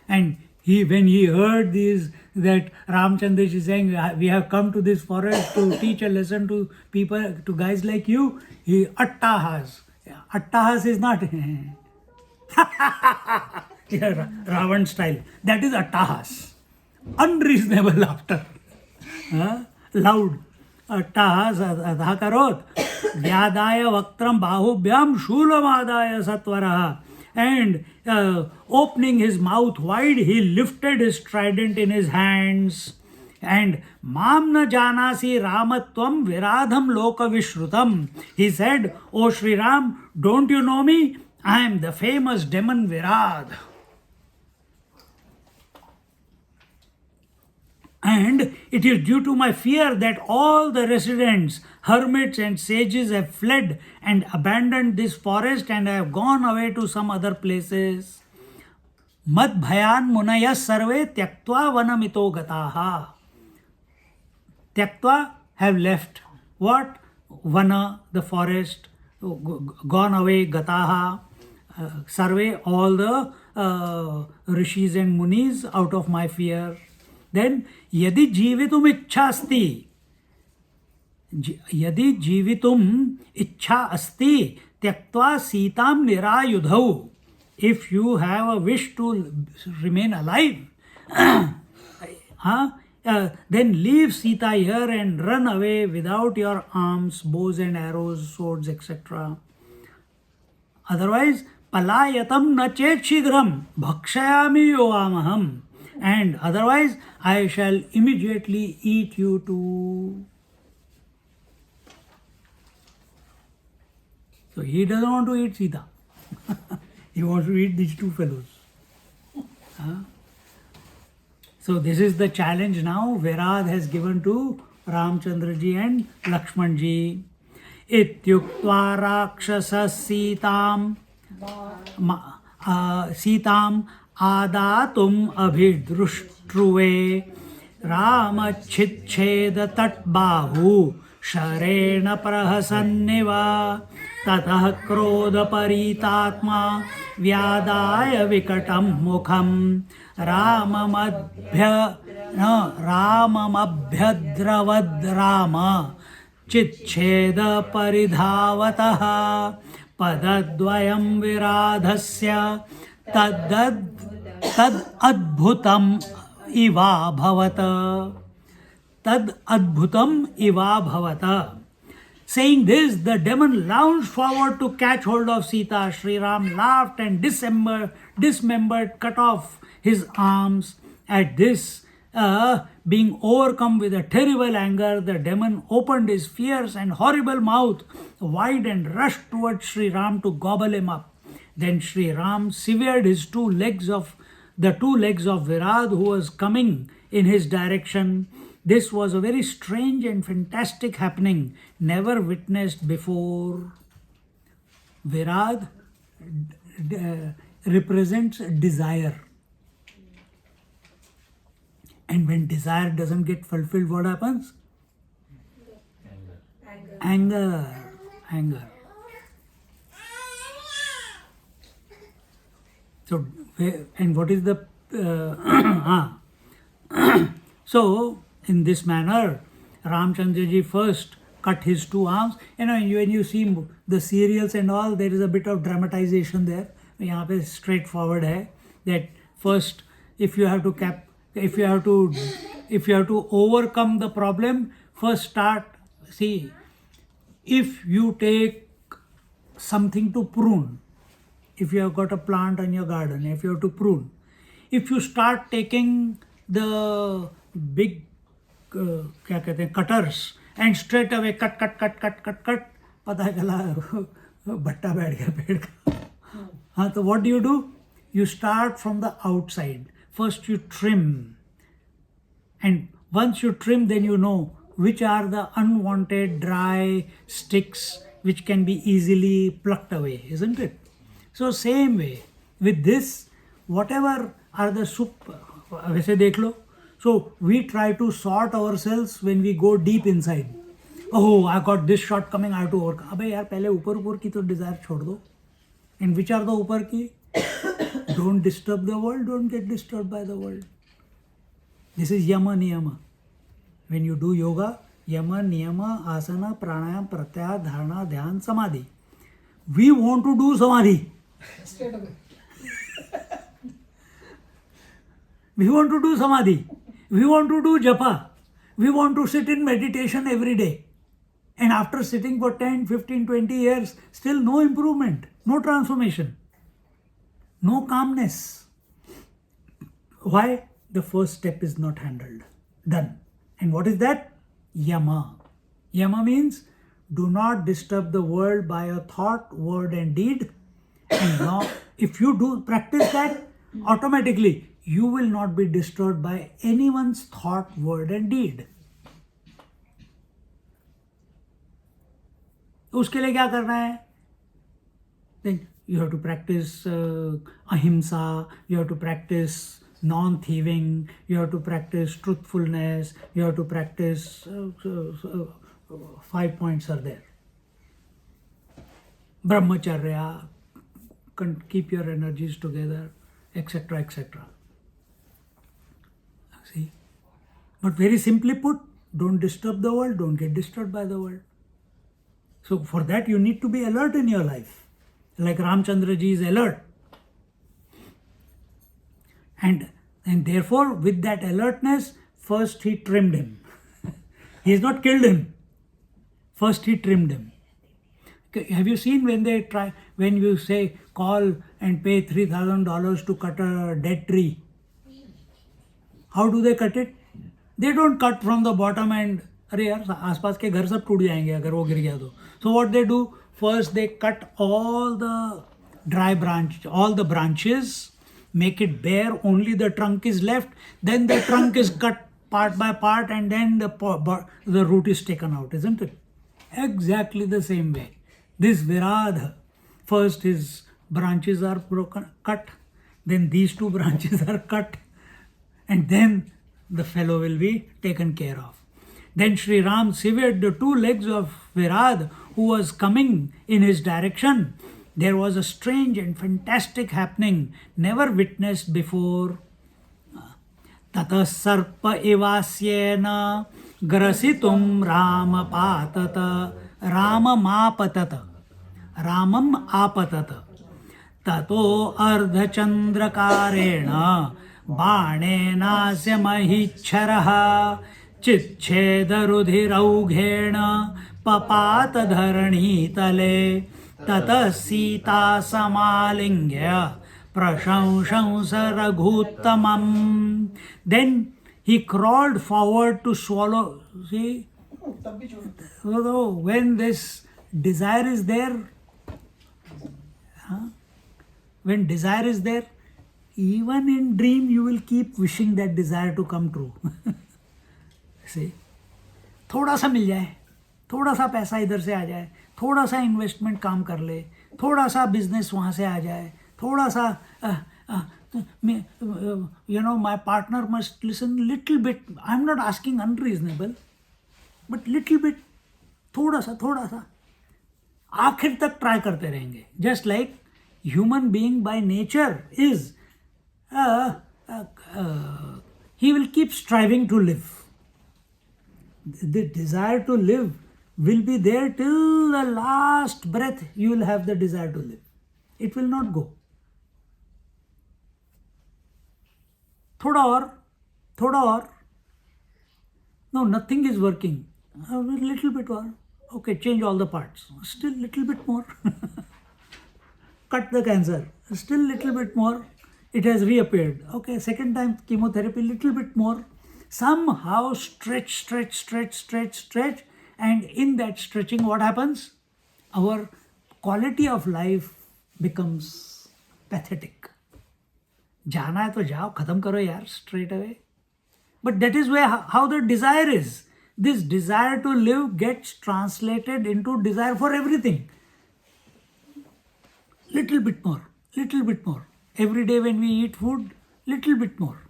And when he heard this, that Ramchandra is saying, we have come to this forest to teach a lesson to people, to guys like you, he attahas. Attahas is not Ravan style. That is attahas. Unreasonable laughter. Loud. Attahas adha karot. Vyadaya vaktram bahubhyam shulamādāya satvaraha. And opening his mouth wide, he lifted his trident in his hands. And Mam na janasi ramatvam viradham loka vishrutam. He said, O Sri Ram, don't you know me? I am the famous demon Virad. And it is due to my fear that all the residents, hermits and sages have fled and abandoned this forest and have gone away to some other places. Mad bhayan munaya sarve tyaktva vanamito gataha. Tyaktva have left. What? Vana, the forest, gone away, gataha. Sarve, all the rishis and munis out of my fear. Then, yadi jivitum ichhasti. Yadi jivitum ichha asti tyaktva sitam nirayudhau. If you have a wish to remain alive, then leave Sita here and run away without your arms, bows and arrows, swords, etc. Otherwise, palayatam na chet shigram bhakshayami yovamaham. And otherwise, I shall immediately eat you too. So he doesn't want to eat Sita. He wants to eat these two fellows. So this is the challenge now Virad has given to Ramchandra ji and Lakshman ji. Ityuktva rakshasas Sitam Adatum abhidruštruve Ramachitcheda tatbahu Sharena prahasanniva Tatah krodha paritatma Vyadaya vikatam mukham Ramamabhyadravad Rama Chitcheda paridhavataha Padadvayam viradhasya Tad adbhutam iva bhavata. Saying this, the demon lunged forward to catch hold of Sita. Sri Ram laughed and dismembered, cut off his arms. At this, being overcome with a terrible anger, the demon opened his fierce and horrible mouth wide and rushed towards Sri Ram to gobble him up. Then Sri Ram severed the two legs of Virad, who was coming in his direction. This was a very strange and fantastic happening, never witnessed before. Virad represents desire. And when desire doesn't get fulfilled, what happens? Anger. Anger. So, and what is the so in this manner, Ramchandra ji first cut his two arms. You know, when you see the serials and all, there is a bit of dramatization there. यहाँ पे straightforward है that first, if you have to overcome the problem, first start. See, if you take something to prune, if you have got a plant in your garden, if you have to prune, if you start taking the big क्या कहते हैं cutters and straight away cut, पता चला भट्टा बैठ गया पेड़ का. हाँ, तो what do? You start from the outside. First you trim, and once you trim, then you know which are the unwanted dry sticks which can be easily plucked away, isn't it? So same way with this, whatever are the वैसे देख लो. So we try to sort ourselves when we go deep inside. Oh, I got this shortcoming, I have to overcome. अबे यार पहले ऊपर की तो desire छोड़ दो. And which are the ऊपर की? Don't disturb the world, don't get disturbed by the world. This is yama niyama. When you do yoga, yama, niyama, asana, pranayam, pratyahara, dharana, dhyan, samadhi. We want to do samadhi. Straight away. We want to do samadhi. We want to do japa. We want to sit in meditation every day. And after sitting for 10, 15, 20 years, still no improvement, no transformation, no calmness. Why? The first step is not handled. Done. And what is that? Yama. Yama means do not disturb the world by a thought, word and deed. And now, if you do practice that, automatically you will not be disturbed by anyone's thought, word and deed. उसके लिए क्या करना है? Then you have to practice ahimsa, you have to practice non-thieving, you have to practice truthfulness, you have to practice 5 points are there. Brahmacharya, keep your energies together, etc., etc. See? But very simply put, don't disturb the world, don't get disturbed by the world. So for that you need to be alert in your life. Like Ramchandra ji is alert. And therefore with that alertness, first he trimmed him. He has not killed him. First he trimmed him. Have you seen when you say call and pay $3,000 to cut a dead tree? How do they cut it? They don't cut from the bottom and अरे यार आसपास के घर सब टूट जाएंगे अगर वो गिर गया तो. So what they do? First they cut all the all the branches, make it bare, only the trunk is left. Then the trunk is cut part by part and then the root is taken out, isn't it? Exactly the same way. This Virad, first his branches are cut, then these two branches are cut, and then the fellow will be taken care of. Then Sri Ram severed the two legs of Virad, who was coming in his direction. There was a strange and fantastic happening, never witnessed before. Tata sarpa evasyena grasitum Rama patata Ramam apatata tato ardhachandrakarena banenasya mahicharaha चिच्छेदरुधिरौघेण पपात धरणी तले ततः Sita समालिंग्य प्रशंसंस रघुत्तमम्. Then he crawled forward to swallow. See, so when this desire is there, when desire is there, even in dream you will keep wishing that desire to come true. See, थोड़ा सा मिल जाए, थोड़ा सा पैसा इधर से आ जाए, थोड़ा सा इन्वेस्टमेंट काम कर ले, थोड़ा सा बिजनेस वहाँ से आ जाए, थोड़ा सा my partner must listen little bit. I'm not asking unreasonable, but little bit, थोड़ा सा आखिर तक ट्राई करते रहेंगे. Just like human being by nature is, he will keep striving to live. The desire to live will be there till the last breath. You will have the desire to live. It will not go. थोड़ा और. No, nothing is working. A little bit more. Okay, change all the parts. Still little bit more. Cut the cancer. Still little bit more. It has reappeared. Okay, second time chemotherapy, little bit more. Somehow stretch. And in that stretching, what happens? Our quality of life becomes pathetic. जाना है तो जाओ, खत्म करो यार, straight away. But that is where how the desire is. This desire to live gets translated into desire for everything. Little bit more. Every day when we eat food, little bit more.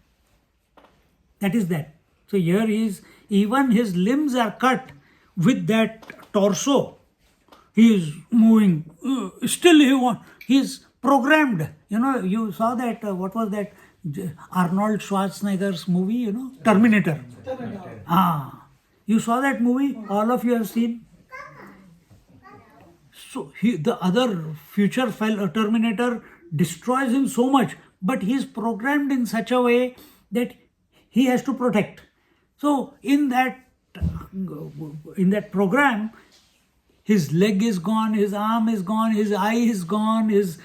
That is that. So here even his limbs are cut with that torso. He is moving. Still he is programmed. You saw that, what was that? Arnold Schwarzenegger's movie, Terminator. You saw that movie? All of you have seen? So the other future Terminator destroys him so much, but he is programmed in such a way that he has to protect. So in that program, his leg is gone, his arm is gone, his eye is gone, his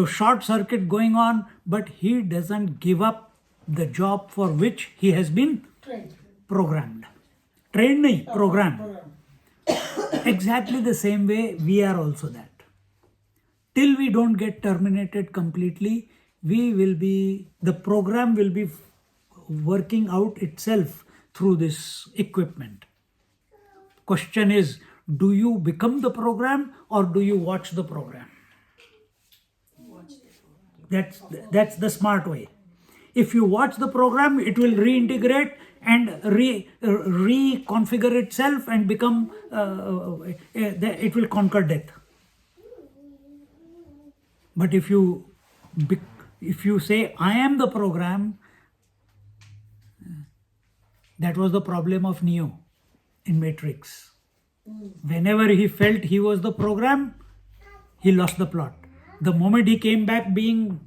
short circuit going on, but he doesn't give up the job for which he has been programmed. Trained nahi, programmed. Exactly the same way we are also that. Till we don't get terminated completely, the program will be working out itself through this equipment. Question is, do you become the program or do you watch the program? That's the smart way. If you watch the program, it will reintegrate and reconfigure itself and become, it will conquer death. But if you say, I am the program, that was the problem of Neo in Matrix. Whenever he felt he was the program, he lost the plot. The moment he came back being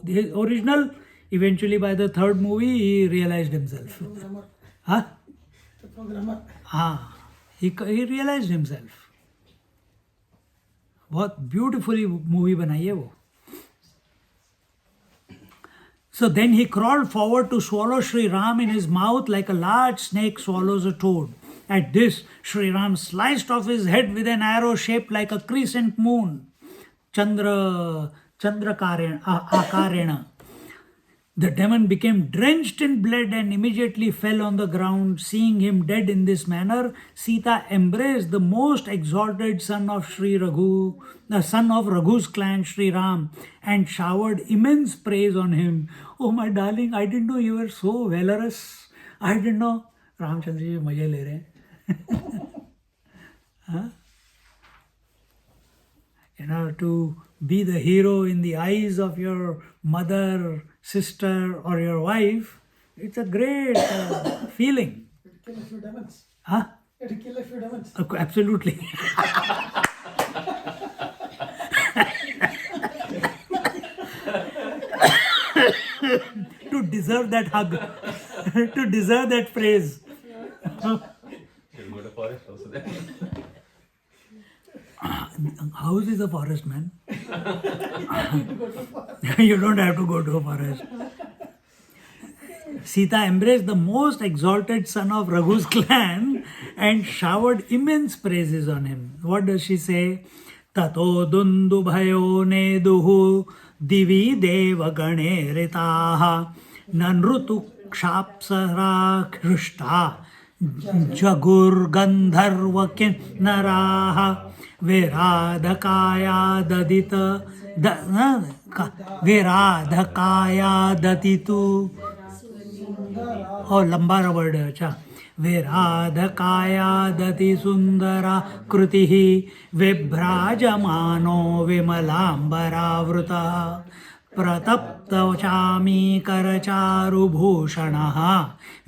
his original, eventually by the third movie, he realized himself. He realized himself. बहुत beautifully movie बनाई है वो. So then he crawled forward to swallow Sri Ram in his mouth like a large snake swallows a toad. At this, Sri Ram sliced off his head with an arrow shaped like a crescent moon. Chandra Akarena. The demon became drenched in blood and immediately fell on the ground. Seeing him dead in this manner, Sita embraced the most exalted son of Raghu's clan, Sri Ram, and showered immense praise on him. Oh my darling, I didn't know you were so valorous. I didn't know. Ramchandra ji मजे ले रहे हैं. To be the hero in the eyes of your mother, sister, or your wife, it's a great feeling. It'll kill a few demons. Huh? It'll kill a few demons. Absolutely. To deserve that hug, to deserve that praise. You'll go to forest also then. House is a forest, man. To go to far. You don't have to go to a forest. Sita embraced the most exalted son of Raghu's clan and showered immense praises on him. What does she say? Tato dundu bhayo neduhu divi deva gane ritaha nanrutu kshapsara krishta jagur gandharva kinnaraha viradhakaya dadita viradhakaya datitu. Oh, लंबा word है. अच्छा. विराधकाया दति सुंदरा कृतिः विभ्राजमानो विमलांबरावृतः प्रतप्तवचामी करचारुभूषणः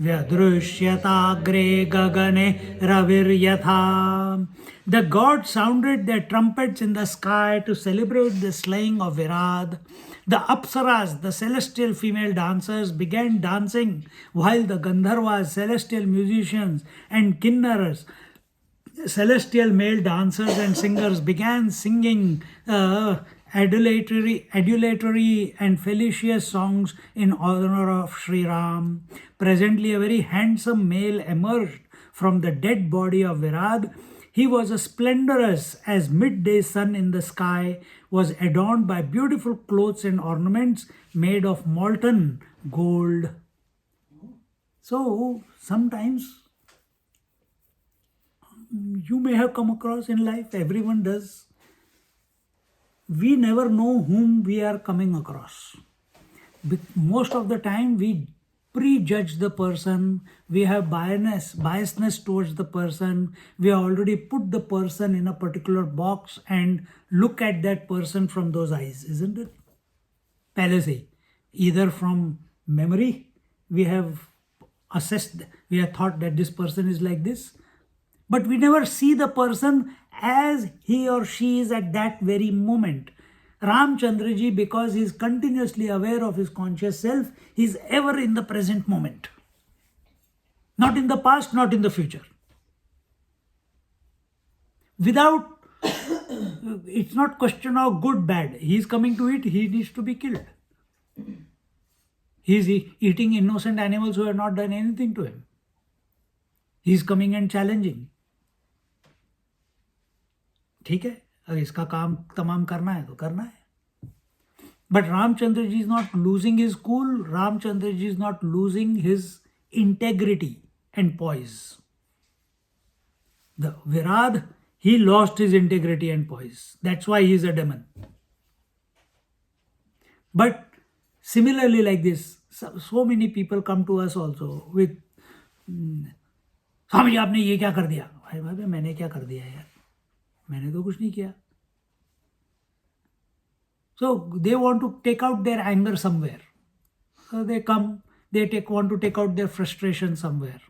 व्यदृश्यताग्रे गगने रविर्यथा. The gods sounded their trumpets in the sky to celebrate the slaying of Virad. The Apsaras, the celestial female dancers, began dancing, while the Gandharvas, celestial musicians, and Kinnaras, celestial male dancers and singers, began singing adulatory and felicitous songs in honor of Sri Ram. Presently, a very handsome male emerged from the dead body of Virad. He was as splendorous as midday sun in the sky, was adorned by beautiful clothes and ornaments made of molten gold. So, sometimes you may have come across in life, everyone does. We never know whom we are coming across. Most of the time, we prejudge the person, we have biasness towards the person, we have already put the person in a particular box and look at that person from those eyes, isn't it? पहले से either from memory we have assessed, we have thought that this person is like this, but we never see the person as he or she is at that very moment. Ramchandra ji, because he is continuously aware of his conscious self, he is ever in the present moment. Not in the past, not in the future. Without, it's not question of good, bad. He is coming to eat, he needs to be killed. He is eating innocent animals who have not done anything to him. He is coming and challenging. ठीक है, अगर इसका काम तमाम करना है तो करना है. But Ramchandra ji is not losing his cool. Ramchandra ji is not losing his integrity and poise. The Virad, he lost his integrity and poise. That's why he is a demon. But similarly like this, so many people come to us also with Swami ji आपने ये क्या कर दिया. भाई भाई मैंने क्या कर दिया यार, मैंने तो कुछ नहीं किया. So they want to take out their anger somewhere. So they come, want to take out their frustration somewhere.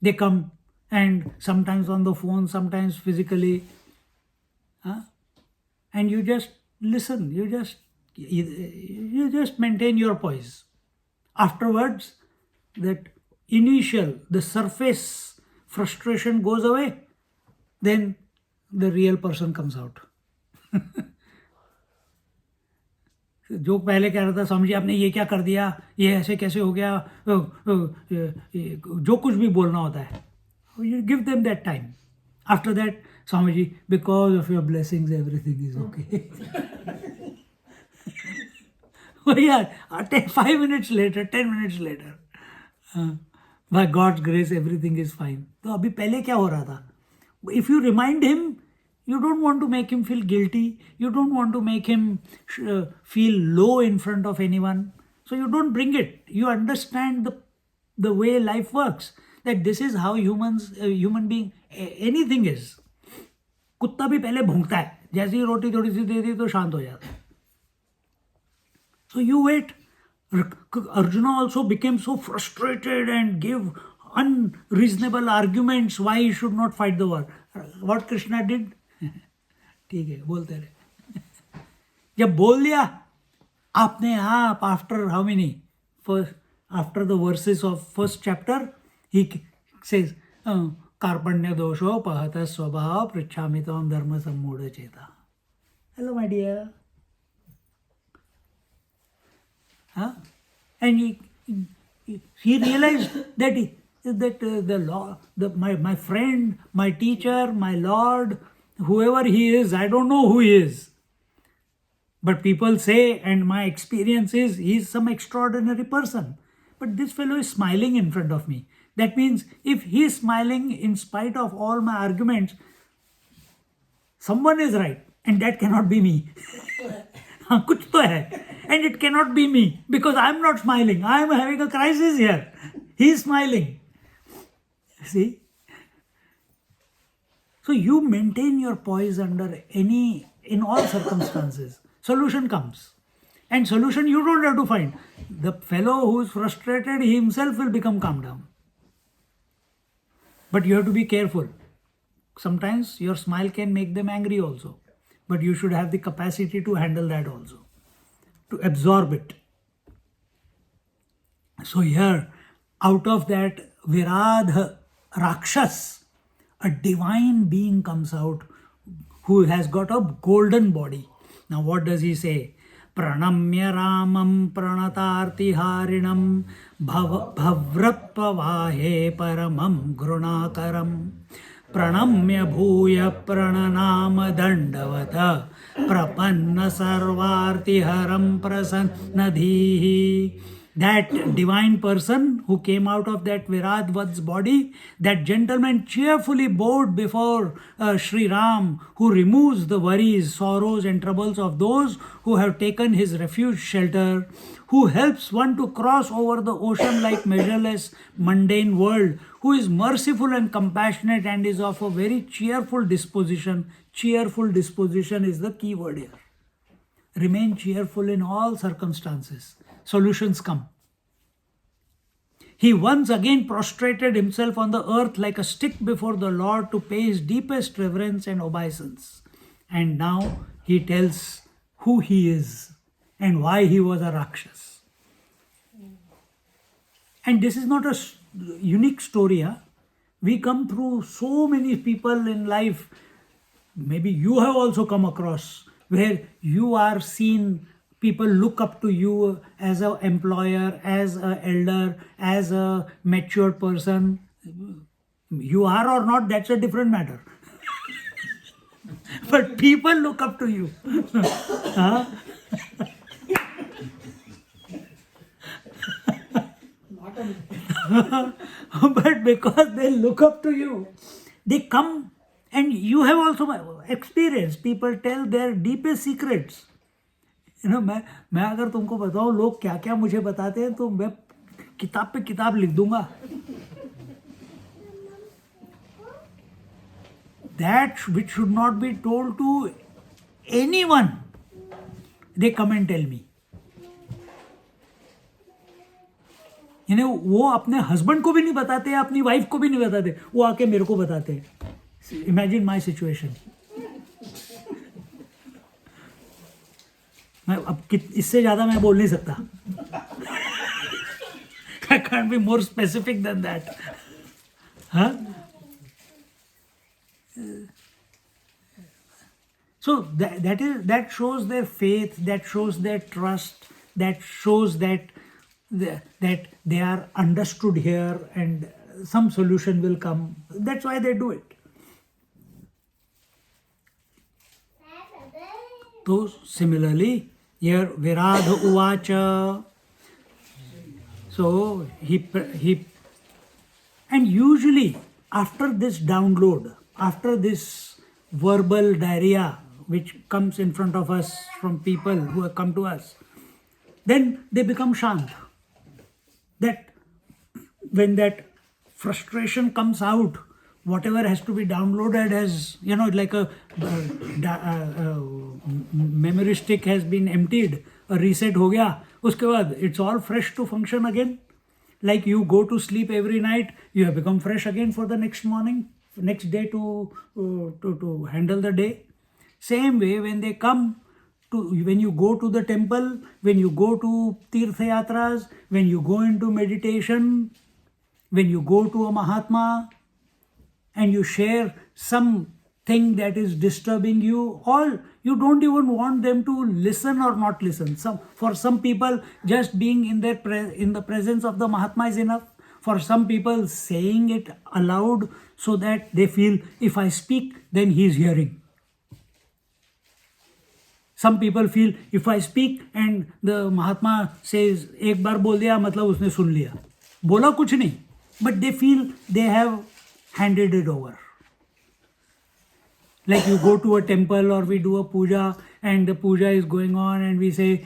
They come and sometimes on the phone, sometimes physically. And you just listen, you just maintain your poise. Afterwards, that initial, the surface frustration goes away, then the real person comes out. जो पहले कह रहा था स्वामी जी आपने ये क्या कर दिया, ये ऐसे कैसे हो गया, जो कुछ भी बोलना होता है, you give them that time. After that, Swami ji, because of your blessings everything is okay. Oh yeah, 5 minutes later, 10 minutes later, by God's grace everything is fine. तो अभी पहले क्या हो रहा था? If you remind him, you don't want to make him feel guilty. You don't want to make him feel low in front of anyone. So you don't bring it. You understand the way life works. That this is how human being, anything is. कुत्ता भी पहले भौंकता है. जैसे ही रोटी थोड़ी सी दे दी तो शांत हो जाता है. So you wait. Arjuna also became so frustrated and gave unreasonable arguments why he should not fight the war. What Krishna did? ठीक है, बोलते रहे. जब बोल दिया आपने आप, after how many? After the verses of first chapter, he says, कार्पण्य दोषोपहत स्वभाव पृच्छामि त्वां धर्म सम्मूढ़ चेता. Hello, my dear. Huh? And he realized that the law, my friend, my teacher, my Lord, whoever he is, I don't know who he is. But people say, and my experience is, he is some extraordinary person. But this fellow is smiling in front of me. That means if he is smiling in spite of all my arguments, someone is right, and that cannot be me. हाँ, कुछ तो है. And it cannot be me because I am not smiling. I am having a crisis here. He is smiling. See? So you maintain your poise in all circumstances. Solution comes. And solution you don't have to find. The fellow who is frustrated, he himself will become calm down. But you have to be careful. Sometimes your smile can make them angry also. But you should have the capacity to handle that also, to absorb it. So here, out of that Viradha Rakshas, a divine being comes out who has got a golden body. Now what does he say? Pranamya Ramam Pranatartiharinam Bhavrapavahe Paramam Grunakaram Pranamya Bhuya Prananama Dandavata Prapanna Sarvartiharam Prasannadhihi. That divine person who came out of that Viradvat's body, that gentleman cheerfully bowed before Sri Ram, who removes the worries, sorrows and troubles of those who have taken his refuge shelter, who helps one to cross over the ocean like measureless mundane world, who is merciful and compassionate and is of a very cheerful disposition. Cheerful disposition is the key word here. Remain cheerful in all circumstances. Solutions come. He once again prostrated himself on the earth like a stick before the Lord to pay his deepest reverence and obeisance. And now he tells who he is and why he was a Rakshas. And this is not a unique story. Huh? We come through so many people in life. Maybe you have also come across where you are seen. People look up to you as an employer, as an elder, as a mature person. You are or not, that's a different matter. But people look up to you. Huh? But because they look up to you, they come, and you have also experienced. People tell their deepest secrets. You know, मैं अगर तुमको बताऊं लोग क्या क्या मुझे बताते हैं तो मैं किताब पे किताब लिख दूंगा. That which should not be told to anyone, they come and tell me. You know, वो अपने हस्बैंड को भी नहीं बताते, अपनी वाइफ को भी नहीं बताते, वो आके मेरे को बताते हैं. Imagine my situation. अब इससे ज्यादा मैं बोल नहीं सकता. I can't be more specific than that. Huh? So that shows their faith, that shows their trust, that shows that they are understood here and some solution will come. That's why they do it. So similarly, here Viradha Uvacha. So he and usually after this download, after this verbal diarrhea which comes in front of us from people who have come to us, then they become shant. That when that frustration comes out, whatever has to be downloaded as, you know, like a memory stick has been emptied, a reset ho gaya, uske baad it's all fresh to function again. Like you go to sleep every night, you have become fresh again for the next morning, next day to handle the day. Same way, when they come to, when you go to the temple, when you go to Tirtha Yatras, when you go into meditation, when you go to a Mahatma, and you share something that is disturbing you, all you don't even want them to listen or not listen. For some people, just being in the presence of the Mahatma is enough. For some people, saying it aloud so that they feel if I speak, then he is hearing. Some people feel if I speak and the Mahatma says एक बार बोल दिया मतलब उसने सुन लिया, बोला कुछ नहीं, but they feel they have handed it over. Like you go to a temple or we do a puja and the puja is going on and we say,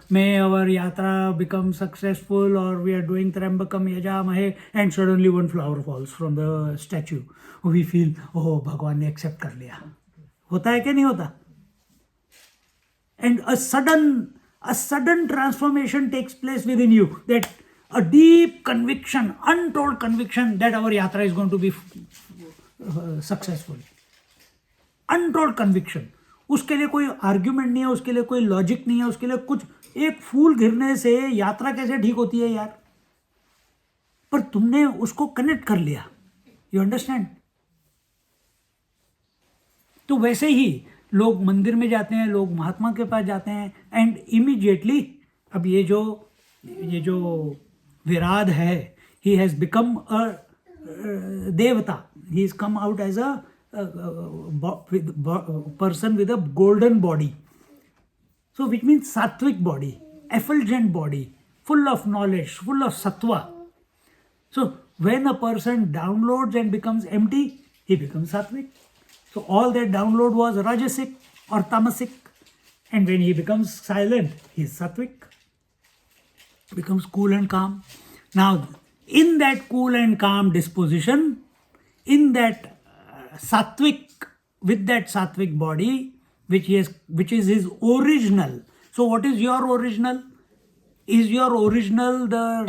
may our yatra become successful, or we are doing Trambakam Yajamahe, and suddenly one flower falls from the statue. We feel, oh, Bhagwan ने accept कर लिया. होता है क्या नहीं होता? And a sudden transformation takes place within you, that a deep conviction, untold conviction that our yatra is going to be successful. Untold conviction. उसके लिए कोई आर्ग्यूमेंट नहीं है, उसके लिए कोई लॉजिक नहीं है, उसके लिए कुछ, एक फूल गिरने से यात्रा कैसे ठीक होती है यार? पर तुमने उसको कनेक्ट कर लिया. You understand? तो वैसे ही लोग मंदिर में जाते हैं, लोग महात्मा के पास जाते हैं, एंड इमीडिएटली अब ये जो विराट है, he has become a devta. He is come out as a person with a golden body. So which means sattvic body, effulgent body, full of knowledge, full of sattva. So when a person downloads and becomes empty, he becomes sattvic. So all that download was rajasic or tamasic, and when he becomes silent, he is sattvic, becomes cool and calm. Now in that cool and calm disposition, in that sattvic, with that sattvic body, which is his original. So what is your original? Is your original the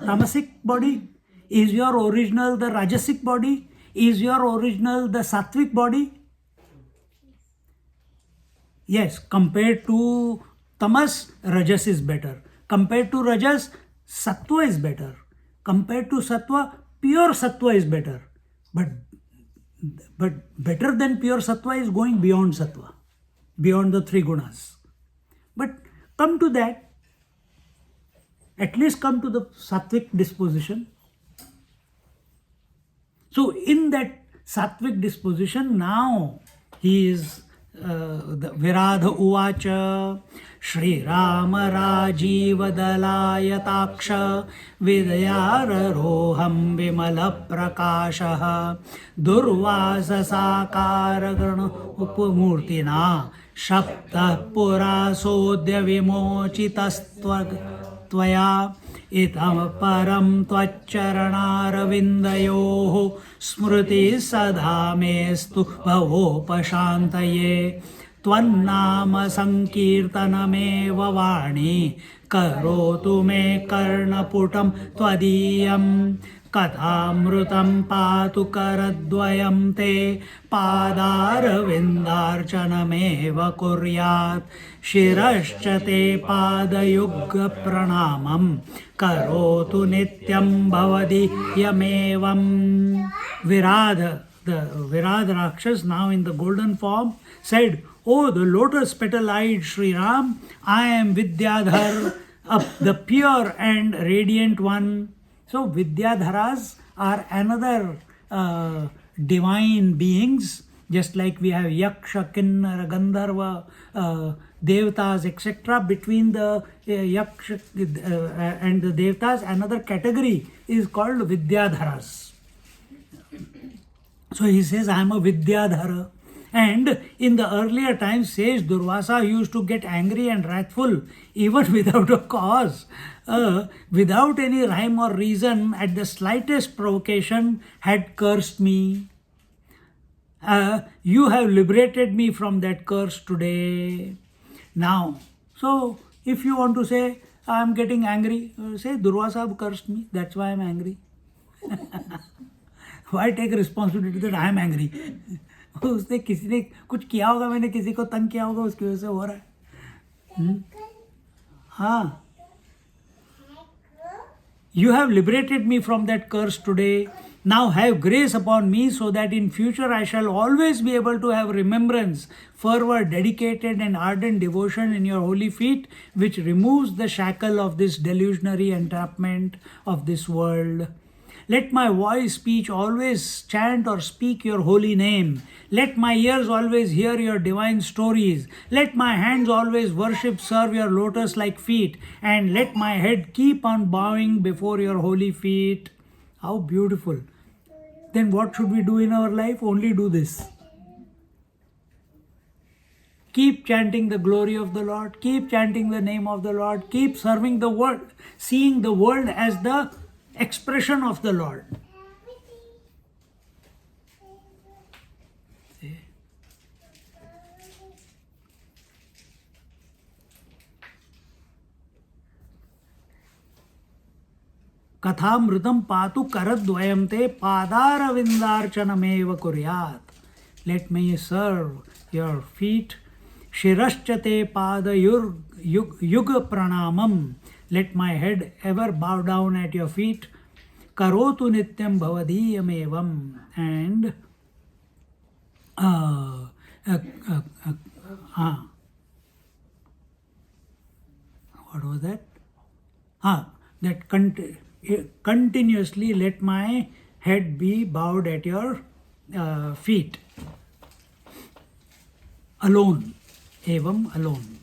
tamasic body? Is your original the rajasic body? Is your original the sattvic body? Yes, compared to tamas, rajas is better. Compared to rajas, sattva is better. Compared to sattva, pure sattva is better. But better than pure sattva is going beyond sattva, beyond the three gunas. But come to that, at least come to the sattvic disposition. So in that sattvic disposition, now he is the Viradha Uvacha Shri Rama Rajiv Dalayatakša Vidyararoham Vimala Prakasha Durvasa Sakara Grana Upamurtina Shapta Pura Sodya Vimochitastvaya Itam Param Tvaccharanaravindayoho Smriti Sadhamestu Bhavopashantaye Tvannama Sankirtanameva Vani Karotu me Karnaputam Tvadiyam Kathamrutam Patu Karadvayam Te Padaravindarchanameva Kuryat Shirascha Te Padayugga Pranamam Karotu Nityam Bhavadi Yamevam. Virada, the Virada Rakshas, now in the golden form, said, "Oh, the lotus petal-eyed Sri Ram, I am Vidyadhar, the pure and radiant one." So Vidyadharas are another divine beings, just like we have Yaksha, Kinnara, Gandharva, Devatas, etc. Between the Yaksha and the Devatas, another category is called Vidyadharas. So he says, I am a Vidyadhara. And in the earlier times, says Durvasa used to get angry and wrathful even without a cause, without any rhyme or reason, at the slightest provocation had cursed me. You have liberated me from that curse today. Now, so if you want to say, I am getting angry, say Durvasa cursed me, that's why I am angry. Why take responsibility that I am angry? उसने किसी ने कुछ किया होगा, मैंने किसी को तंग किया होगा, उसकी वजह से हो रहा है. हाँ, you have liberated me from that curse today. Now have grace upon me so that in future I shall always be able to have remembrance, fervor, dedicated and ardent devotion in your holy feet, which removes the shackle of this delusionary entrapment of this world. Let my voice, speech always chant or speak your holy name. Let my ears always hear your divine stories. Let my hands always worship, serve your lotus-like feet. And let my head keep on bowing before your holy feet. How beautiful. Then what should we do in our life? Only do this. Keep chanting the glory of the Lord. Keep chanting the name of the Lord. Keep serving the world. Seeing the world as the expression of the Lord. See? Kathamrutam patu karadvayam te padaravindarchanameva kuryat. Let me serve your feet. Shiraschate pada yuga pranamam. Let my head ever bow down at your feet. Karotu nityam bhavadiyamevam. And what was that? That continuously let my head be bowed at your feet. Alone. Evam alone.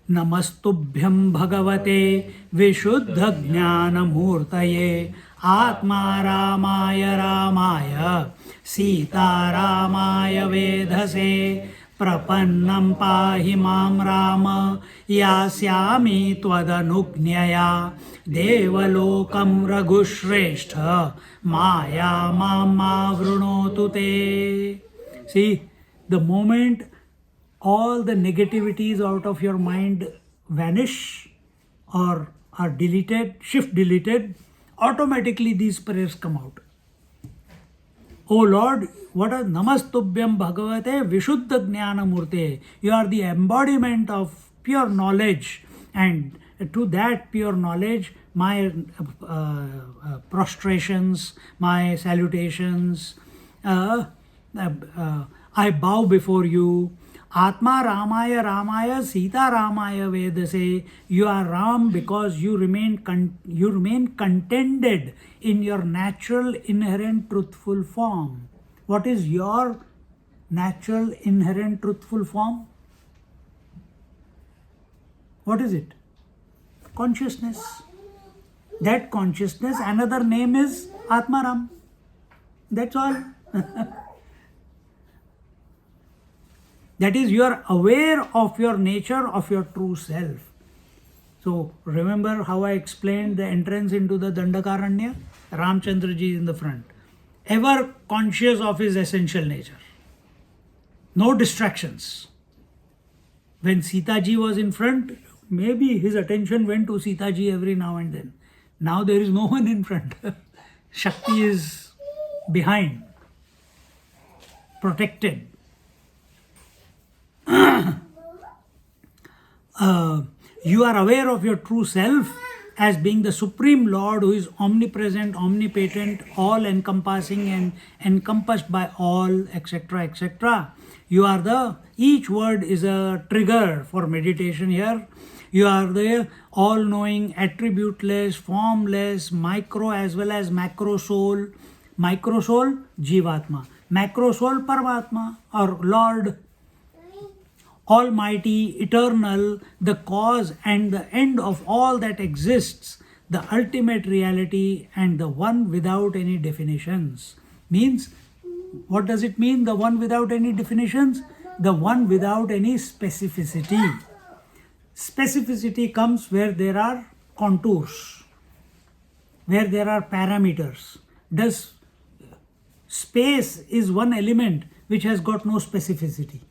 Namastubhyam bhagavate vishuddha jnana murtaye atma ramaya ramaya sita ramaya vedhase prapannam pahi mam rama yasyami tvadanugnyaya devalokam ragushrestha maya mama vrunotu te. See, the moment all the negativities out of your mind vanish or are deleted, shift deleted, automatically these prayers come out. Oh Lord, what are Namastubhyam Bhagavate Vishuddha Jnana Murte? You are the embodiment of pure knowledge, and to that pure knowledge, my prostrations, my salutations, I bow before you. Atma Ramaya Ramaya Sita Ramaya Vedase. You are Ram because you remain contented in your natural inherent truthful form. What is your natural inherent truthful form? What is it? Consciousness. That consciousness, another name is Atmaram. That's all. That is, you are aware of your nature, of your true self. So, remember how I explained the entrance into the Dandakaranya? Ramchandra ji in the front. Ever conscious of his essential nature. No distractions. When Sita ji was in front, maybe his attention went to Sita ji every now and then. Now there is no one in front. Shakti is behind, protected. You are aware of your true self as being the Supreme Lord who is omnipresent, omnipotent, all-encompassing and encompassed by all, etc., etc. You are each word is a trigger for meditation here. You are the all-knowing, attributeless, formless, micro as well as macro soul. Micro soul, Jivatma. Macro soul, Paramatma or Lord. Almighty, eternal, the cause and the end of all that exists, the ultimate reality and the one without any definitions. Means, what does it mean, the one without any definitions? The one without any specificity. Specificity comes where there are contours, where there are parameters. Space is one element which has got no specificity.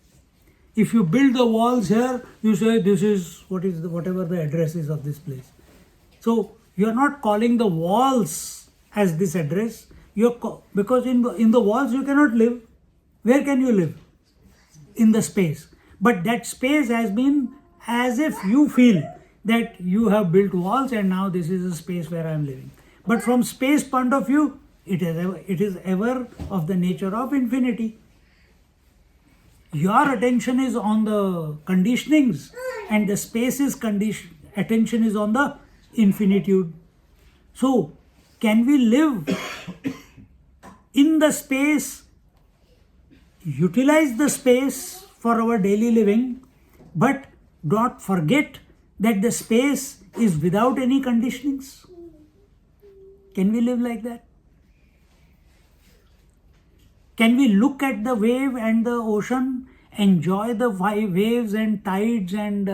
If you build the walls here, you say this is whatever the address is of this place. So you are not calling the walls as this address. Because in the walls you cannot live. Where can you live? In the space. But that space has been as if you feel that you have built walls and now this is a space where I am living. But from space point of view, It is ever of the nature of infinity. Your attention is on the conditionings, and the space's attention is on the infinitude. So, can we live in the space, utilize the space for our daily living, but not forget that the space is without any conditionings? Can we live like that? Can we look at the wave and the ocean, enjoy the waves and tides and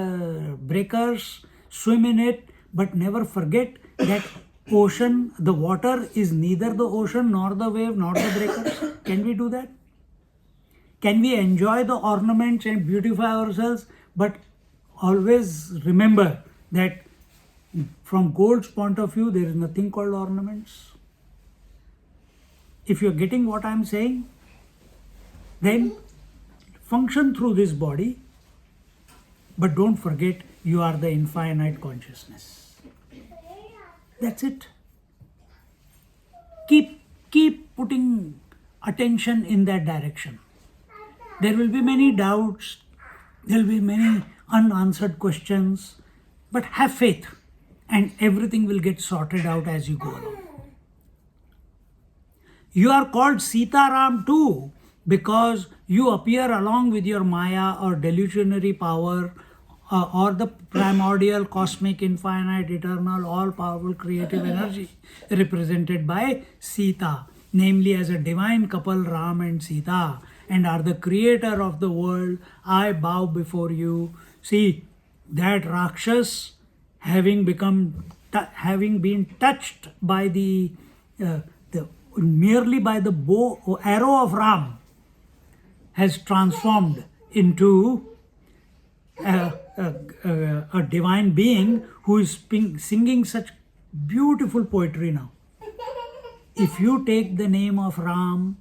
breakers, swim in it, but never forget that ocean, the water is neither the ocean nor the wave nor the breakers? Can we do that? Can we enjoy the ornaments and beautify ourselves, but always remember that from gold's point of view, there is nothing called ornaments? If you are getting what I am saying, then function through this body, but don't forget you are the infinite consciousness. That's it. Keep putting attention in that direction. There will be many doubts, there will be many unanswered questions, but have faith and everything will get sorted out as you go along. You are called Sitaram too, because you appear along with your Maya or delusionary power or the primordial, cosmic, infinite, eternal, all-powerful creative energy represented by Sita, namely as a divine couple Ram and Sita, and are the creator of the world. I bow before you. See, that Rakshas, having been touched by merely by the arrow of Ram, has transformed into a divine being who is singing such beautiful poetry now. If you take the name of Ram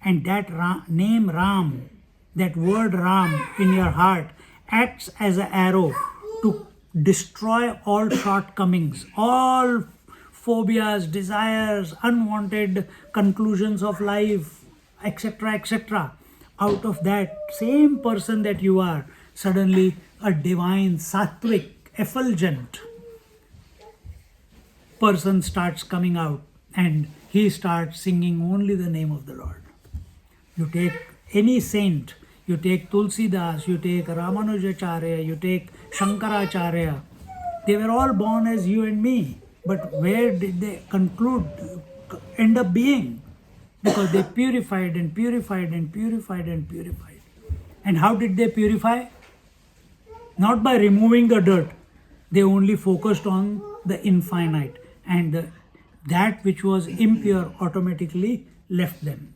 and that name Ram, that word Ram in your heart acts as an arrow to destroy all shortcomings, all phobias, desires, unwanted conclusions of life, etc., etc. Out of that same person that you are, suddenly a divine, sattvic, effulgent person starts coming out and he starts singing only the name of the Lord. You take any saint, you take Tulsidas, you take Ramanujacharya, you take Shankaracharya, they were all born as you and me, but where did they end up being? Because they purified and purified and purified and purified. And how did they purify? Not by removing the dirt. They only focused on the infinite, and that which was impure automatically left them.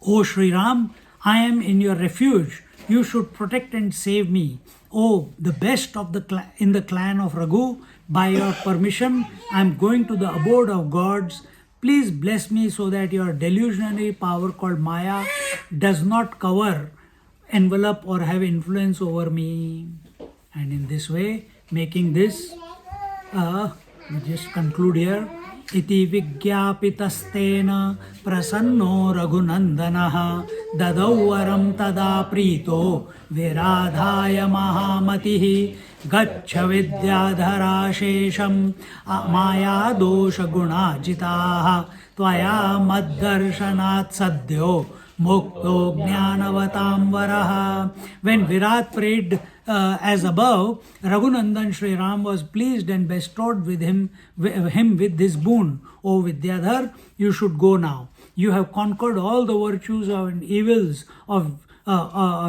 O Sri Ram, I am in your refuge. You should protect and save me. Oh, the best of in the clan of Raghu, by your permission, I am going to the abode of gods. Please bless me so that your delusionary power called Maya does not cover, envelop or have influence over me. And in this way, making this, we just conclude here. Iti vigyapitastena prasanno raghunandanaha dadauvaram tada prito viradhaya mahamatihi gaccha vidyadhara shesham maya dosha gunajitaha tvaya maddarshanat sadhyo mukto jnanavatam varaha. When Virat prayed as above, Raghunandan Sri Ram was pleased and bestowed him with this boon. O Vidyadhar, you should go now. You have conquered all the virtues and evils of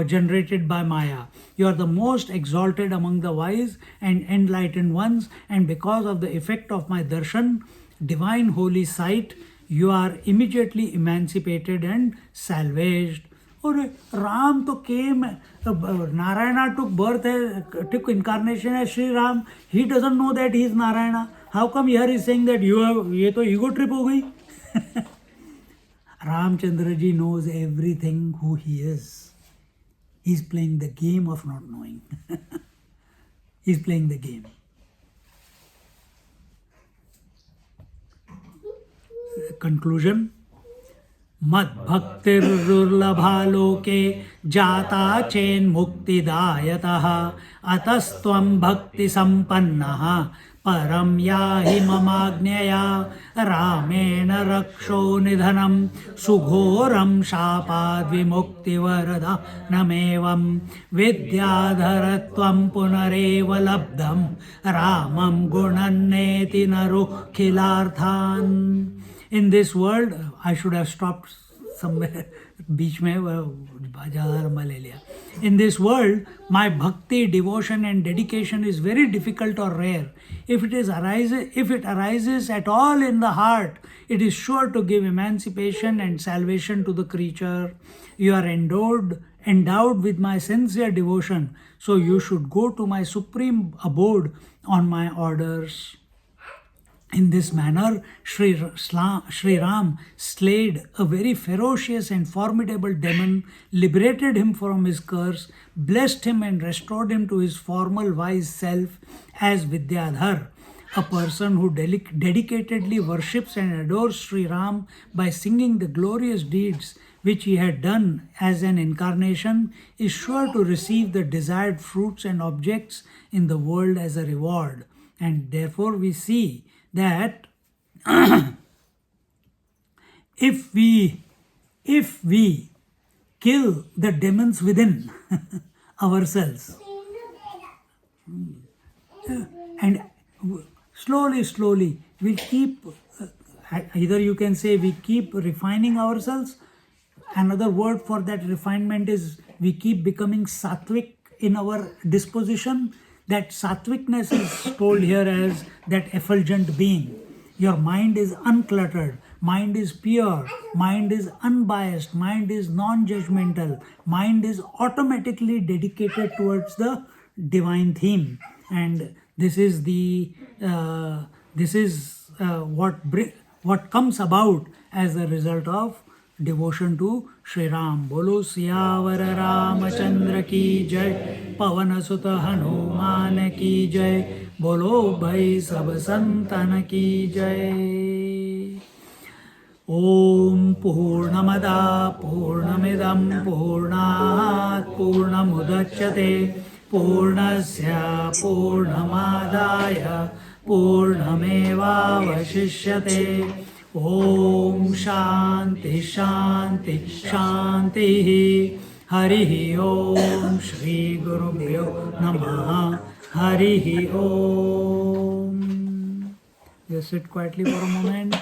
generated by Maya. You are the most exalted among the wise and enlightened ones, and because of the effect of my darshan, divine holy sight, you are immediately emancipated and salvaged. Or Ram to came, Narayana took birth, took incarnation as Sri Ram. He doesn't know that he is Narayana. How come here he is saying that ye to ego trip ho gayi? Ramchandra ji knows everything who he is. He is playing the game of not knowing. He is playing the game. conclusion. Mad bhaktir durlabha loke jata chen muktidayataha atastvam bhakti sampannaha param yahi mamagnyaya ramena raksho nidhanam sughoram shapad vimukti varada namevam vidyadharatvam punareva labdham ramam gunanneti naru khilarthan. In this world, I should have stopped somewhere, beach mein ज़्यादा लंबा ले लिया. In this world, my bhakti, devotion and dedication is very difficult or rare. If it arises at all in the heart, it is sure to give emancipation and salvation to the creature. You are endowed with my sincere devotion, so you should go to my supreme abode on my orders. In this manner, Sri Ram slayed a very ferocious and formidable demon, liberated him from his curse, blessed him and restored him to his former wise self as Vidyadhar. A person who dedicatedly worships and adores Sri Ram by singing the glorious deeds which he had done as an incarnation is sure to receive the desired fruits and objects in the world as a reward. And therefore we see that if we kill the demons within ourselves and slowly we keep, either you can say we keep refining ourselves. Another word for that refinement is we keep becoming sattvic in our disposition. That sattwicness is told here as that effulgent being. Your mind is uncluttered, mind is pure, mind is unbiased, mind is non-judgmental, mind is automatically dedicated towards the divine theme. And this is what comes about as a result of devotion to Shri Ram. Bolo Siyavara Ramachandra ki jai, Pavan Sutta Hanuman ki jai, Bolo Bhai Sab Santan ki jai. Om Purnamada Purnamidam Purnat Purnamudachyate Purnasya Purnamadaya Purnameva Vashishyate. Om Shanti Shanti Shanti. Hari Om. Shri Gurubhyo Namaha. Hari Om. Just sit quietly for a moment.